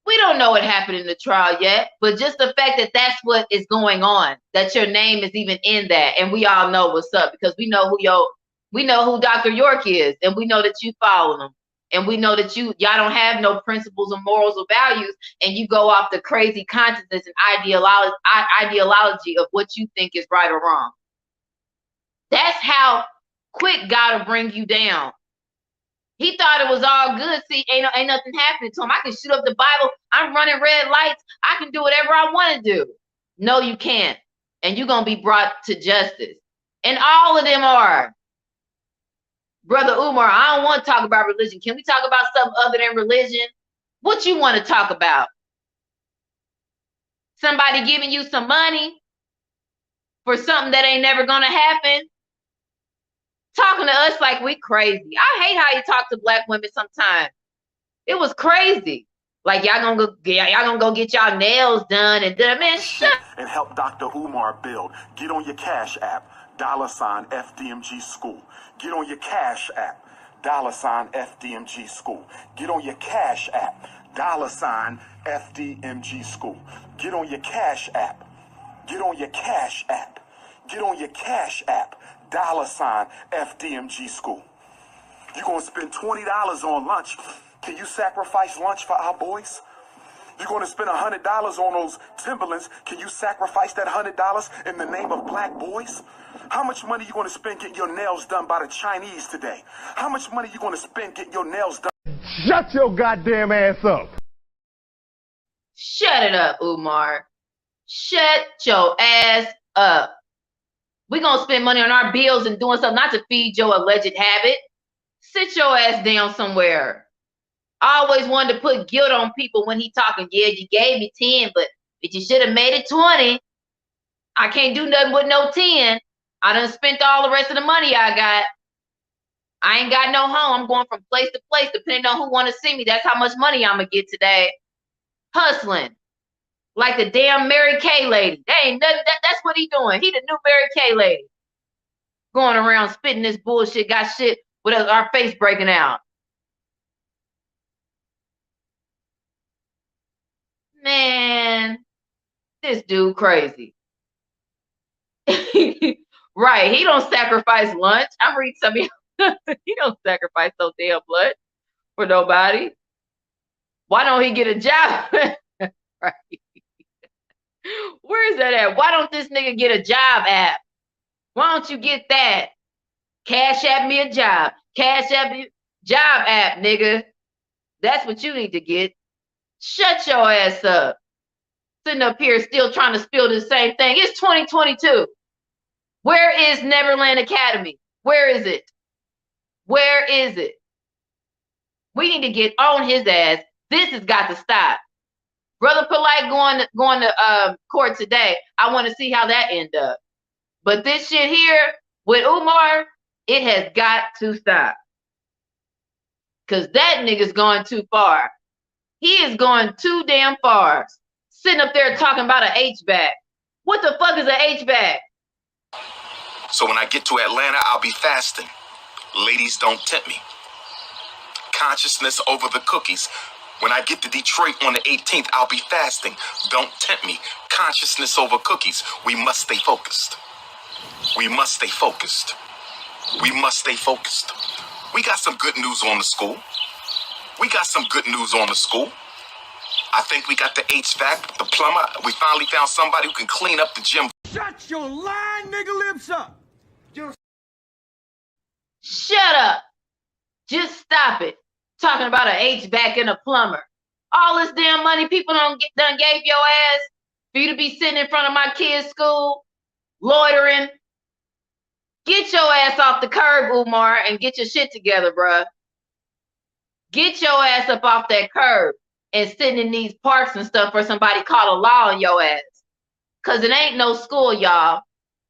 We don't know what happened in the trial yet, but just the fact that that's what is going on, that your name is even in that, and we all know what's up because we know who Dr. York is, and we know that you follow him. And we know that y'all don't have no principles or morals or values, and you go off the crazy consciousness and ideology of what you think is right or wrong. That's how quick God will bring you down. He thought it was all good. See, ain't nothing happening to him. I can shoot up the Bible. I'm running red lights. I can do whatever I want to do. No, you can't. and you're going to be brought to justice. And all of them are. Brother Umar, I don't want to talk about religion. Can we talk about something other than religion? What you want to talk about? Somebody giving you some money for something that ain't never going to happen? Talking to us like we crazy. I hate how you talk to black women sometimes. It was crazy. Like y'all gonna go get y'all nails done and done. Man, shut. And help Dr. Umar build. Get on your Cash App, $FDMG School. Get on your Cash App, $FDMG School. Get on your Cash App, $FDMG School. Get on your Cash App. Get on your Cash App. Get on your Cash App, $FDMG School. You're gonna spend $20 on lunch. Can you sacrifice lunch for our boys? You're going to spend $100 on those Timberlands. Can you sacrifice that $100 in the name of black boys? How much money you going to spend getting your nails done by the Chinese today? How much money you going to spend getting your nails done? Shut your goddamn ass up. Shut it up, Umar. Shut your ass up. We're going to spend money on our bills and doing something not to feed your alleged habit. Sit your ass down somewhere. I always wanted to put guilt on people when he talking. Yeah, you gave me 10, but you should have made it 20. I can't do nothing with no 10. I done spent all the rest of the money I got. I ain't got no home. I'm going from place to place, depending on who want to see me. That's how much money I'm going to get today. Hustling. Like the damn Mary Kay lady. That ain't nothing. That's what he doing. He the new Mary Kay lady. Going around spitting this bullshit. Got shit with our face breaking out. Man, this dude crazy. Right, he don't sacrifice lunch. I'm reading some of you. He don't sacrifice no damn blood for nobody. Why don't he get a job? Right. Where is that at? Why don't this nigga get a job app? Why don't you get that? Cash App me a job. Cash App me job app, nigga. That's what you need to get. Shut your ass up. Sitting up here still trying to spill the same thing. It's 2022. Where is Neverland Academy? Where is it? Where is it? We need to get on his ass. This has got to stop. Brother Polite going to court today. I want to see how that end up. But this shit here with Umar, it has got to stop. Because that nigga's going too far. He is going too damn far. Sitting up there talking about an H-back. What the fuck is an H-back? So when I get to Atlanta, I'll be fasting. Ladies, don't tempt me. Consciousness over the cookies. When I get to Detroit on the 18th, I'll be fasting. Don't tempt me. Consciousness over cookies. We must stay focused. We must stay focused. We must stay focused. We got some good news on the school. We got some good news on the school. I think we got the HVAC, the plumber. We finally found somebody who can clean up the gym. Shut your lying nigga lips up. Shut up. Just stop it. Talking about an HVAC and a plumber. All this damn money people done gave your ass for you to be sitting in front of my kids' school, loitering. Get your ass off the curb, Umar, and get your shit together, bruh. Get your ass up off that curb and sitting in these parks and stuff for somebody call a law on your ass. Because it ain't no school, y'all.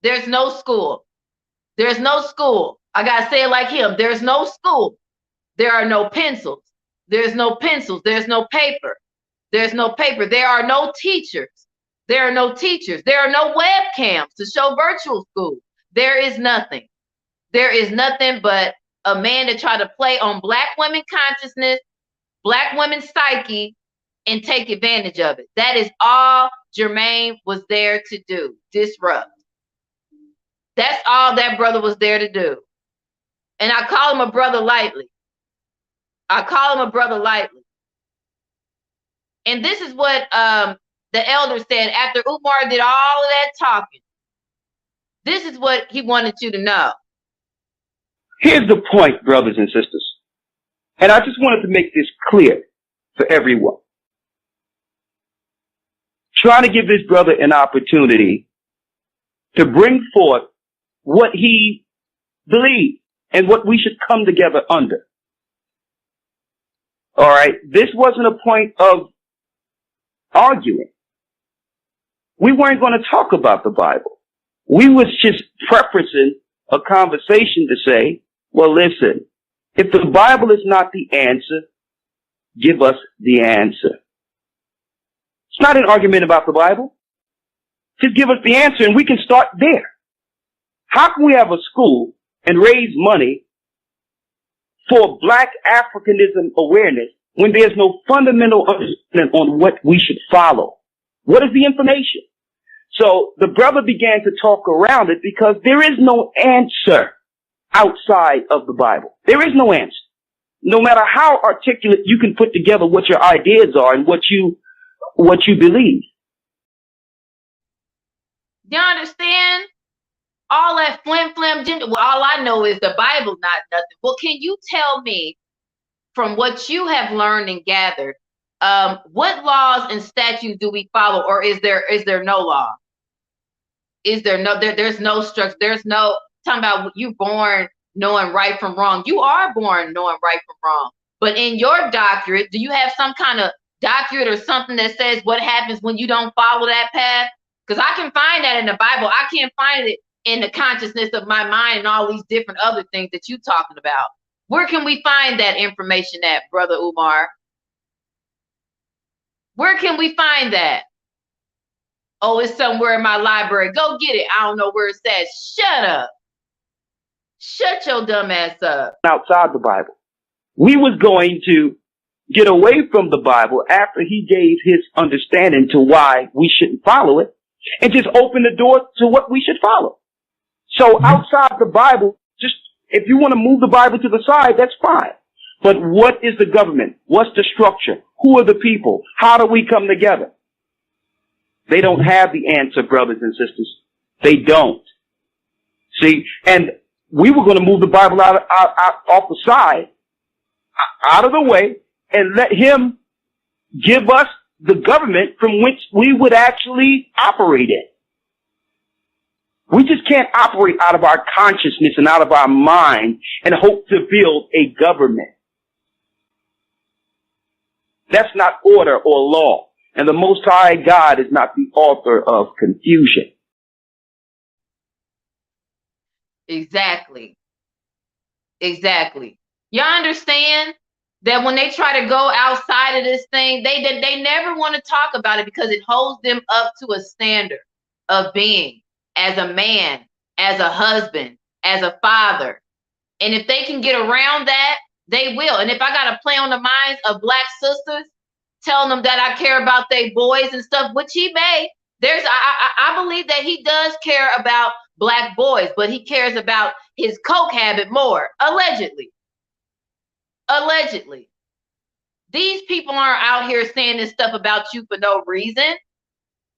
There's no school. There's no school. I got to say it like him. There's no school. There are no pencils. There's no pencils. There's no paper. There's no paper. There are no teachers. There are no teachers. There are no webcams to show virtual school. There is nothing. There is nothing but a man to try to play on black women consciousness, black women's psyche, and take advantage of it. That is all Jermaine was there to do. Disrupt. That's all that brother was there to do. And I call him a brother lightly. I call him a brother lightly. And this is what the elder said after Umar did all of that talking. This is what he wanted you to know. Here's the point, brothers and sisters. And I just wanted to make this clear for everyone. Trying to give this brother an opportunity to bring forth what he believed and what we should come together under. All right. This wasn't a point of arguing. We weren't going to talk about the Bible. We was just prefacing a conversation to say, well, listen, if the Bible is not the answer, give us the answer. It's not an argument about the Bible. Just give us the answer and we can start there. How can we have a school and raise money for Black Africanism awareness when there's no fundamental understanding on what we should follow? What is the information? So the brother began to talk around it because there is no answer outside of the Bible. There is no answer. No matter how articulate you can put together what your ideas are and what you believe. You understand? All that flim, well, all I know is the Bible, not nothing. Well, can you tell me, from what you have learned and gathered, what laws and statutes do we follow, or is there no law? Is there no, there's no structure, there's no, talking about you born knowing right from wrong. You are born knowing right from wrong. But in your doctorate, do you have some kind of doctorate or something that says what happens when you don't follow that path? Because I can find that in the Bible. I can't find it in the consciousness of my mind and all these different other things that you're talking about. Where can we find that information at, Brother Umar? Where can we find that? Oh, it's somewhere in my library. Go get it. I don't know where it's at. Shut up. Shut your dumb ass up. Outside the Bible. We was going to get away from the Bible after he gave his understanding to why we shouldn't follow it and just open the door to what we should follow. So outside the Bible, just if you want to move the Bible to the side, that's fine. But what is the government? What's the structure? Who are the people? How do we come together? They don't have the answer, brothers and sisters. They don't. See, and we were going to move the Bible out off the side, out of the way, and let him give us the government from which we would actually operate in. We just can't operate out of our consciousness and out of our mind and hope to build a government. That's not order or law. And the Most High God is not the author of confusion. Exactly. Exactly. Y'all understand that when they try to go outside of this thing, they never want to talk about it because it holds them up to a standard of being as a man, as a husband, as a father. And if they can get around that, they will. And if I got to play on the minds of Black sisters, telling them that I care about their boys and stuff, which he may, I believe that he does care about Black boys, but he cares about his coke habit more, allegedly. Allegedly. These people aren't out here saying this stuff about you for no reason.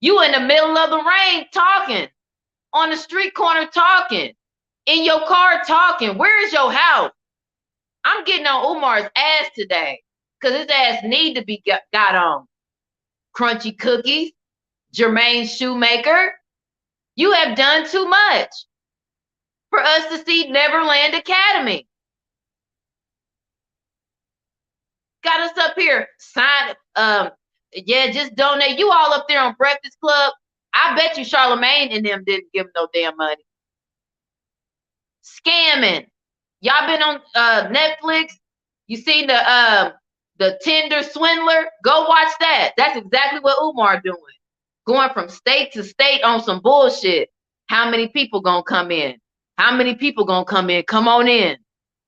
You in the middle of the rain talking, on the street corner talking, in your car talking. Where is your house? I'm getting on Umar's ass today because his ass need to be got on. Crunchy Cookies, Jermaine Shoemaker, you have done too much for us to see Neverland Academy. Got us up here, sign, yeah, just donate. You all up there on Breakfast Club. I bet you Charlemagne and them didn't give him no damn money. Scamming. Y'all been on Netflix? You seen the Tinder swindler? Go watch that. That's exactly what Umar doing. Going from state to state on some bullshit. How many people gonna come in? How many people gonna come in? Come on in.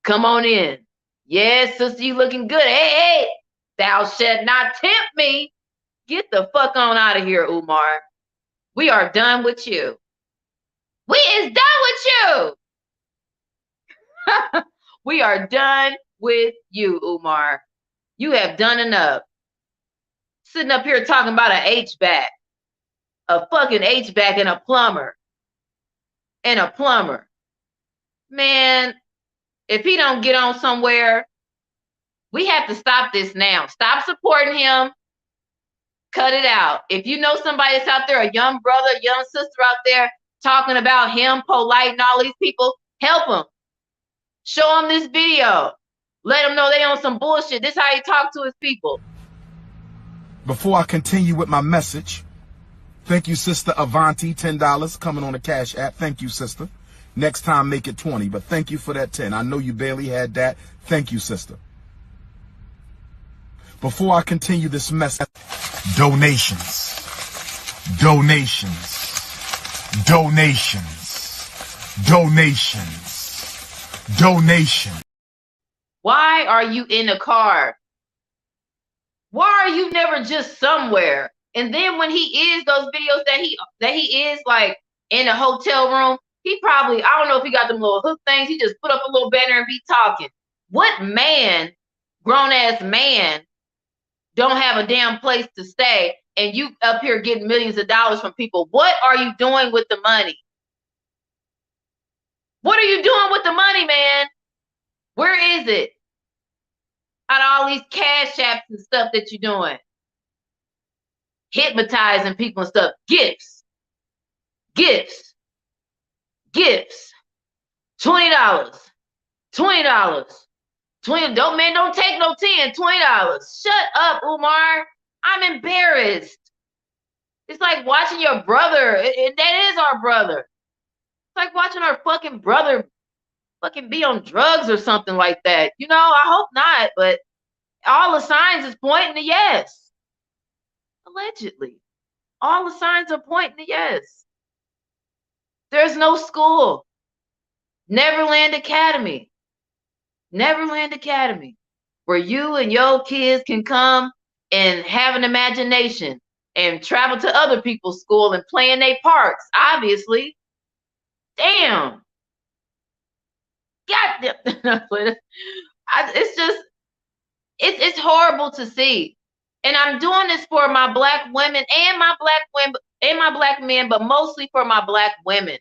Come on in. Yes, sister, you looking good. Hey, thou shalt not tempt me. Get the fuck on out of here, Umar. We are done with you. We is done with you. We are done with you, Umar. You have done enough. Sitting up here talking about an HVAC. A fucking HVAC and a plumber. And a plumber. Man, if he don't get on somewhere, we have to stop this now. Stop supporting him. Cut it out. If you know somebody that's out there, a young brother, a young sister out there, talking about him, Polite, and all these people. Help him. Show him this video. Let him know they on some bullshit. This is how he talk to his people. Before I continue with my message, thank you, Sister Avanti, $10 coming on the Cash App. Thank you, sister. Next time, make it 20, but thank you for that 10. I know you barely had that. Thank you, sister. Before I continue this message, donations, donations, donations, donations, donations. Why are you in a car? Why are you never just somewhere? And then when he is those videos that he is like in a hotel room, he probably, I don't know if he got them little hook things. He just put up a little banner and be talking. What man, grown ass man, don't have a damn place to stay, and you up here getting millions of dollars from people? What are you doing with the money? What are you doing with the money, man? Where is it? Out of all these cash apps and stuff that you're doing. Hypnotizing people and stuff. Gifts. Gifts. Gifts. $20. $20. 20. Don't take no 10. $20. Shut up, Umar. I'm embarrassed. It's like watching your brother. That is our brother. It's like watching our fucking brother fucking be on drugs or something like that. You know, I hope not, but all the signs is pointing to yes. Allegedly. All the signs are pointing to yes. There's no school. Neverland Academy. Neverland Academy. Where you and your kids can come and have an imagination and travel to other people's school and play in their parks, obviously. Damn. God damn. It's just, it's horrible to see. And I'm doing this for my black women and my black men, but mostly for my black women.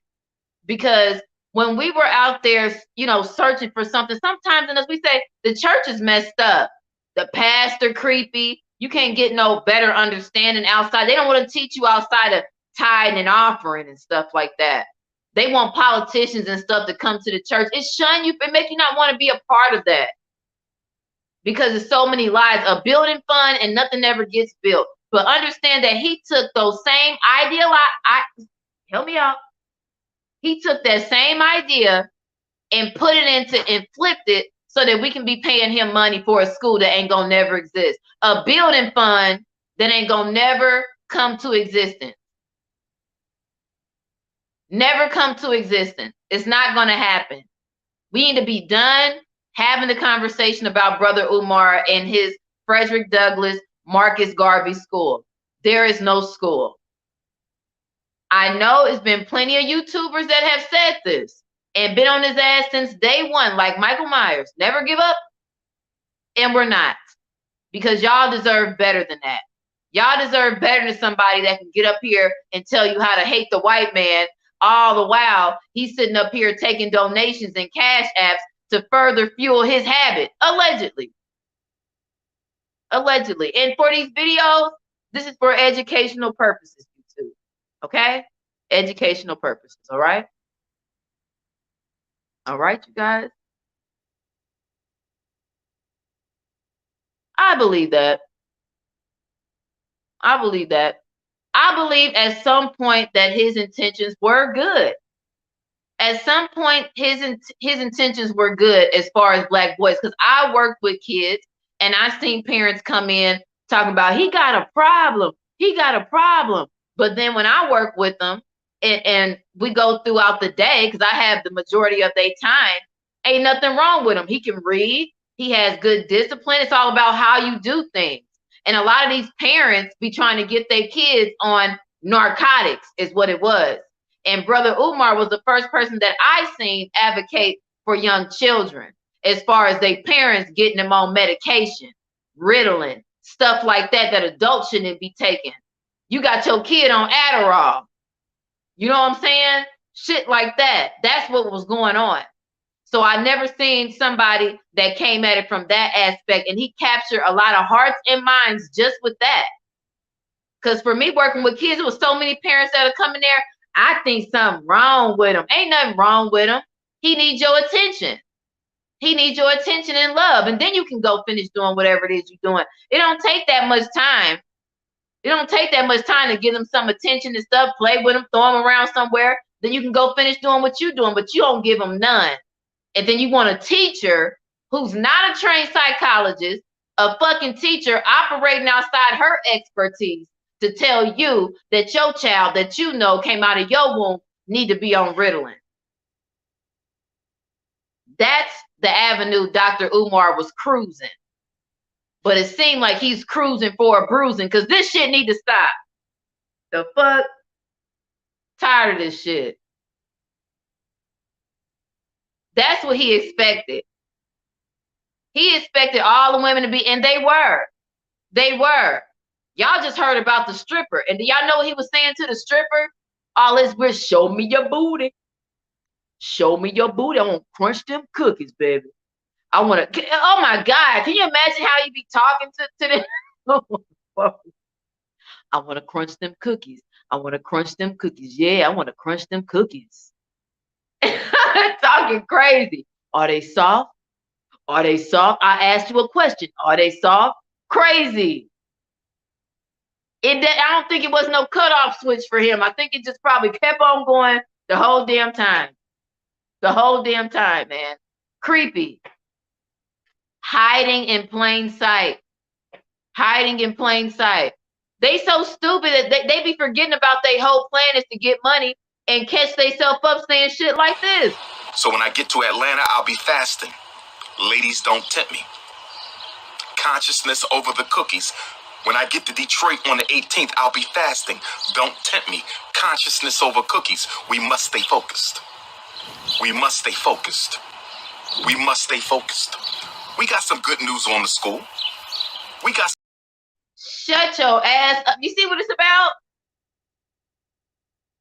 Because when we were out there, you know, searching for something, sometimes, and as we say, the church is messed up. The pastor creepy. You can't get no better understanding outside. They don't want to teach you outside of tithing and offering and stuff like that. They want politicians and stuff to come to the church. It shun you, it make you not want to be a part of that. Because there's so many lies. A building fund and nothing ever gets built. But understand that he took those same idea, help me out. He took that same idea and put it into and flipped it so that we can be paying him money for a school that ain't gonna never exist. A building fund that ain't gonna never come to existence. Never come to existence. It's not gonna happen. We need to be done having the conversation about Brother Umar and his Frederick Douglass Marcus Garvey school. There is no school. I know it's been plenty of YouTubers that have said this and been on his ass since day one, like Michael Myers. Never give up. And we're not. Because y'all deserve better than that. Y'all deserve better than somebody that can get up here and tell you how to hate the white man, all the while he's sitting up here taking donations and cash apps to further fuel his habit. Allegedly. Allegedly. And for these videos, this is for educational purposes, YouTube. Okay? Educational purposes. All right? All right, you guys? I believe that. I believe that. I believe at some point that his intentions were good. At some point, his intentions were good as far as black boys. Because I worked with kids and I seen parents come in talking about, he got a problem. He got a problem. But then when I work with them and we go throughout the day, because I have the majority of their time, ain't nothing wrong with him. He can read. He has good discipline. It's all about how you do things. And a lot of these parents be trying to get their kids on narcotics is what it was. And Brother Umar was the first person that I seen advocate for young children as far as their parents getting them on medication, Ritalin, stuff like that, that adults shouldn't be taking. You got your kid on Adderall. You know what I'm saying? Shit like that. That's what was going on. So I never seen somebody that came at it from that aspect, and he captured a lot of hearts and minds just with that. Because for me working with kids, it was so many parents that are coming there. I think something wrong with him. Ain't nothing wrong with him. He needs your attention. He needs your attention and love. And then you can go finish doing whatever it is you're doing. It don't take that much time. It don't take that much time to give him some attention and stuff, play with him, throw him around somewhere. Then you can go finish doing what you're doing, but you don't give him none. And then you want a teacher who's not a trained psychologist, a fucking teacher operating outside her expertise to tell you that your child that you know came out of your womb need to be on Ritalin. That's the avenue Dr. Umar was cruising. But it seemed like he's cruising for a bruising because this shit need to stop. The fuck? Tired of this shit. That's what he expected. He expected all the women to be, and they were. They were. Y'all just heard about the stripper. And do y'all know what he was saying to the stripper? All this was, show me your booty. Show me your booty. I want to crunch them cookies, baby. I want to, oh my God. Can you imagine how you be talking to them? I want to crunch them cookies. I want to crunch them cookies. Yeah, I want to crunch them cookies. Talking crazy. Are they soft? Are they soft? I asked you a question. Are they soft? Crazy. I don't think it was no cutoff switch for him. I think it just probably kept on going the whole damn time. The whole damn time, man. Creepy. Hiding in plain sight. Hiding in plain sight. They so stupid that they be forgetting about their whole plan is to get money and catch themselves up saying shit like this. So when I get to Atlanta, I'll be fasting. Ladies, don't tempt me. Consciousness over the cookies. When I get to Detroit on the 18th, I'll be fasting. Don't tempt me. Consciousness over cookies. We must stay focused. We must stay focused. We must stay focused. We got some good news on the school. We got. Shut your ass up. You see what it's about?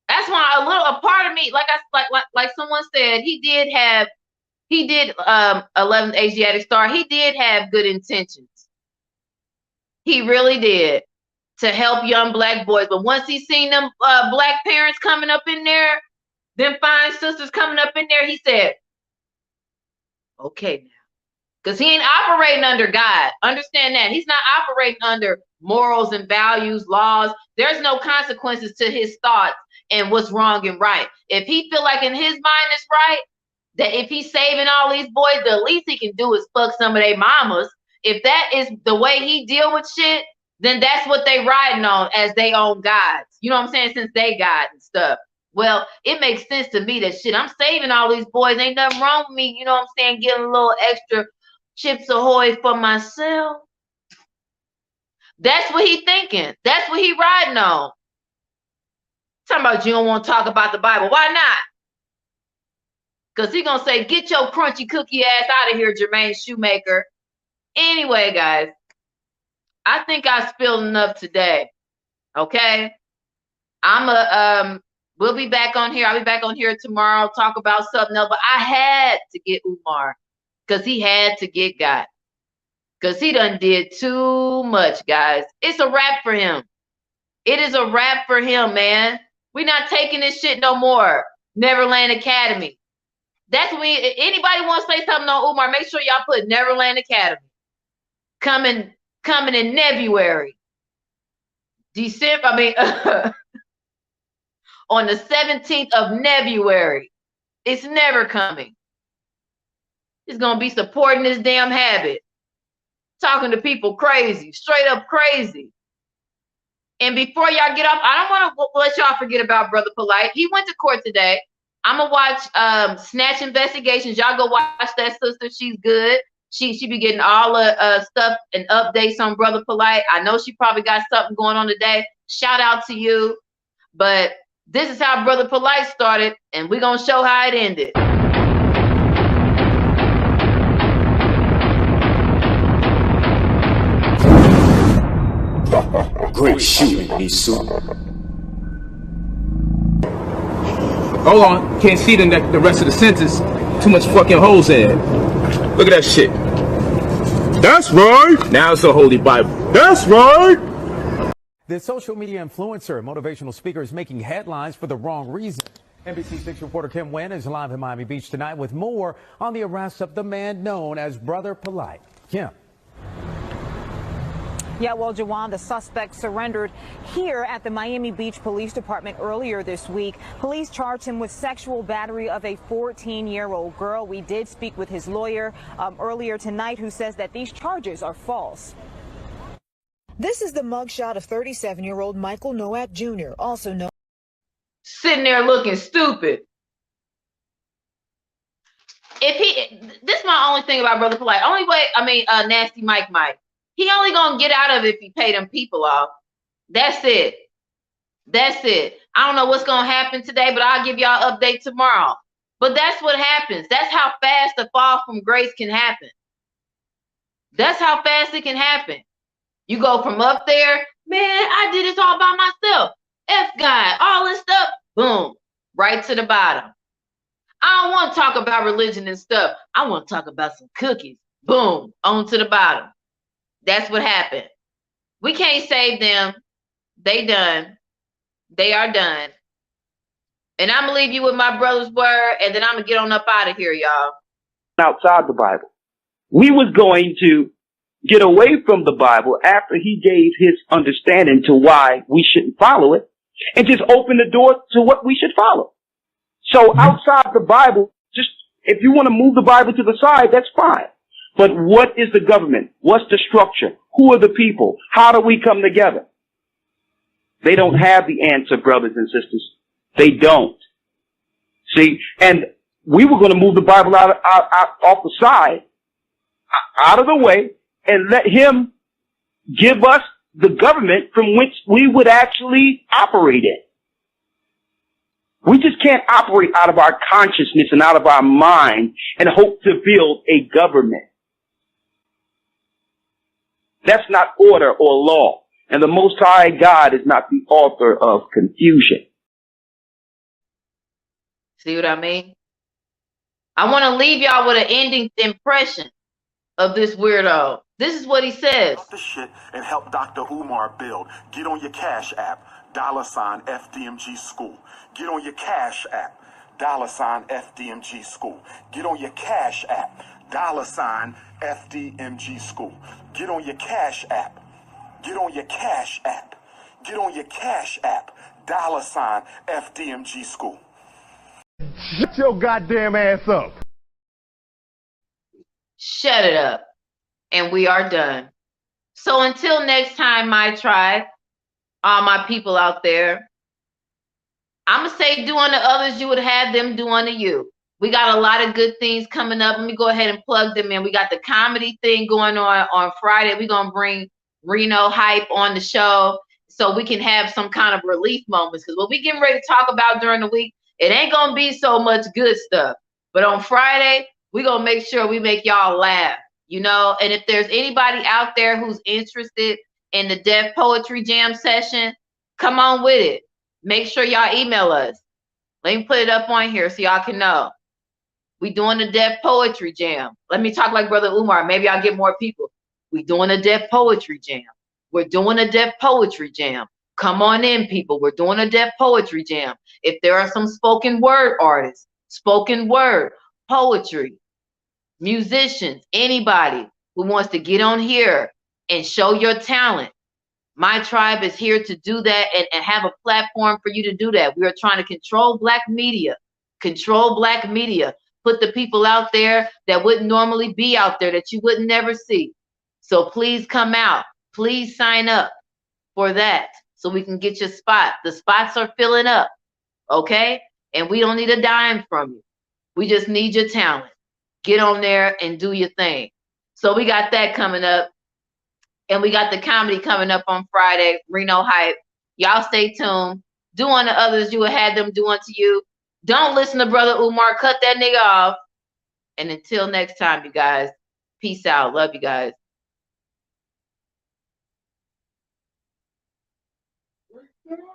That's why a part of me, like someone said, he did 11th Asiatic Star. He did have good intentions. He really did, to help young black boys. But once he seen them black parents coming up in there, them fine sisters coming up in there, he said, okay now. Because he ain't operating under God. Understand that. He's not operating under morals and values, laws. There's no consequences to his thoughts and what's wrong and right. If he feel like in his mind it's right, that if he's saving all these boys, the least he can do is fuck some of their mamas. If that is the way he deal with shit, then that's what they riding on as they own gods. You know what I'm saying? Since they God and stuff. Well, it makes sense to me that shit, I'm saving all these boys. Ain't nothing wrong with me. You know what I'm saying? Getting a little extra Chips Ahoy for myself. That's what he thinking. That's what he riding on. Talking about you don't want to talk about the Bible. Why not? Because he gonna say, get your crunchy cookie ass out of here, Jermaine Shoemaker. Anyway, guys, I think I spilled enough today. Okay? We'll be back on here. I'll be back on here tomorrow, talk about something else. But I had to get Umar because he had to get got. Because he done did too much, guys. It's a wrap for him. It is a wrap for him, man. We're not taking this shit no more. Neverland Academy. That's when anybody want to say something on Umar, make sure y'all put Neverland Academy. Coming in February. On the 17th of February. It's never coming. He's going to be supporting this damn habit. Talking to people crazy, straight up crazy. And before y'all get off, I don't want to let y'all forget about Brother Polite. He went to court today. I'm going to watch Snatch Investigations. Y'all go watch that sister. She's good. She be getting all the stuff and updates on Brother Polite. I know she probably got something going on today. Shout out to you. But this is how Brother Polite started, and we're going to show how it ended. Great shooting, Nisu. Hold on, can't see the rest of the sentence. Too much fucking holes in it. Look at that shit. That's right. Now it's the Holy Bible. That's right. The social media influencer and motivational speaker is making headlines for the wrong reason. NBC6 reporter Kim Nguyen is live in Miami Beach tonight with more on the arrest of the man known as Brother Polite. Kim. Yeah, well, Jawan, the suspect surrendered here at the Miami Beach Police Department earlier this week. Police charged him with sexual battery of a 14-year-old girl. We did speak with his lawyer earlier tonight, who says that these charges are false. This is the mugshot of 37-year-old Michael Nowak Jr., also known. Sitting there looking stupid. This is my only thing about Brother Polite. Only way, Nasty Mike. He only gonna get out of it if he pay them people off. That's it. That's it. I don't know what's gonna happen today, but I'll give y'all an update tomorrow. But that's what happens. That's how fast the fall from grace can happen. That's how fast it can happen. You go from up there, man, I did this all by myself. F God, all this stuff, boom, right to the bottom. I don't want to talk about religion and stuff. I want to talk about some cookies. Boom, on to the bottom. That's what happened. We can't save them. They done. They are done. And I'm going to leave you with my brother's word, and then I'm going to get on up out of here, y'all. Outside the Bible. We was going to get away from the Bible after he gave his understanding to why we shouldn't follow it, and just open the door to what we should follow. So outside the Bible, just if you want to move the Bible to the side, that's fine. But what is the government? What's the structure? Who are the people? How do we come together? They don't have the answer, brothers and sisters. They don't. See, and we were going to move the Bible out off the side, out of the way, and let him give us the government from which we would actually operate in. We just can't operate out of our consciousness and out of our mind and hope to build a government. That's not order or law. And the Most High God is not the author of confusion. See what I mean? I want to leave y'all with an ending impression of this weirdo. This is what he says. The shit and help Dr. Umar build. Get on your Cash App, $FDMG School. Get on your Cash App, $FDMG School. Get on your Cash App, $FDMG School. Get on your Cash App. Get on your Cash App. Get on your Cash App, $FDMG School. Shut your goddamn ass up. Shut it up. And we are done. So until next time, my tribe, all my people out there, I'm going to say do unto others you would have them do unto you. We got a lot of good things coming up. Let me go ahead and plug them in. We got the comedy thing going on Friday. We're going to bring Reno Hype on the show so we can have some kind of relief moments. Because what we getting ready to talk about during the week, it ain't going to be so much good stuff. But on Friday, we're going to make sure we make y'all laugh, you know. And if there's anybody out there who's interested in the Deaf Poetry Jam session, come on with it. Make sure y'all email us. Let me put it up on here so y'all can know. We doing the Deaf Poetry Jam. Let me talk like Brother Umar. Maybe I'll get more people. We doing a Deaf Poetry Jam. We're doing a Deaf Poetry Jam. Come on in, people. We're doing a Deaf Poetry Jam. If there are some spoken word artists, spoken word, poetry, musicians, anybody who wants to get on here and show your talent, my tribe is here to do that and have a platform for you to do that. We are trying to control black media, put the people out there that wouldn't normally be out there, that you would never see. So please come out. Please sign up for that so we can get your spot. The spots are filling up, okay? And we don't need a dime from you. We just need your talent. Get on there and do your thing. So we got that coming up. And we got the comedy coming up on Friday, Reno Hype. Y'all stay tuned. Do unto others you would have them do unto you. Don't listen to Brother Umar. Cut that nigga off. And until next time, you guys, peace out. Love you guys.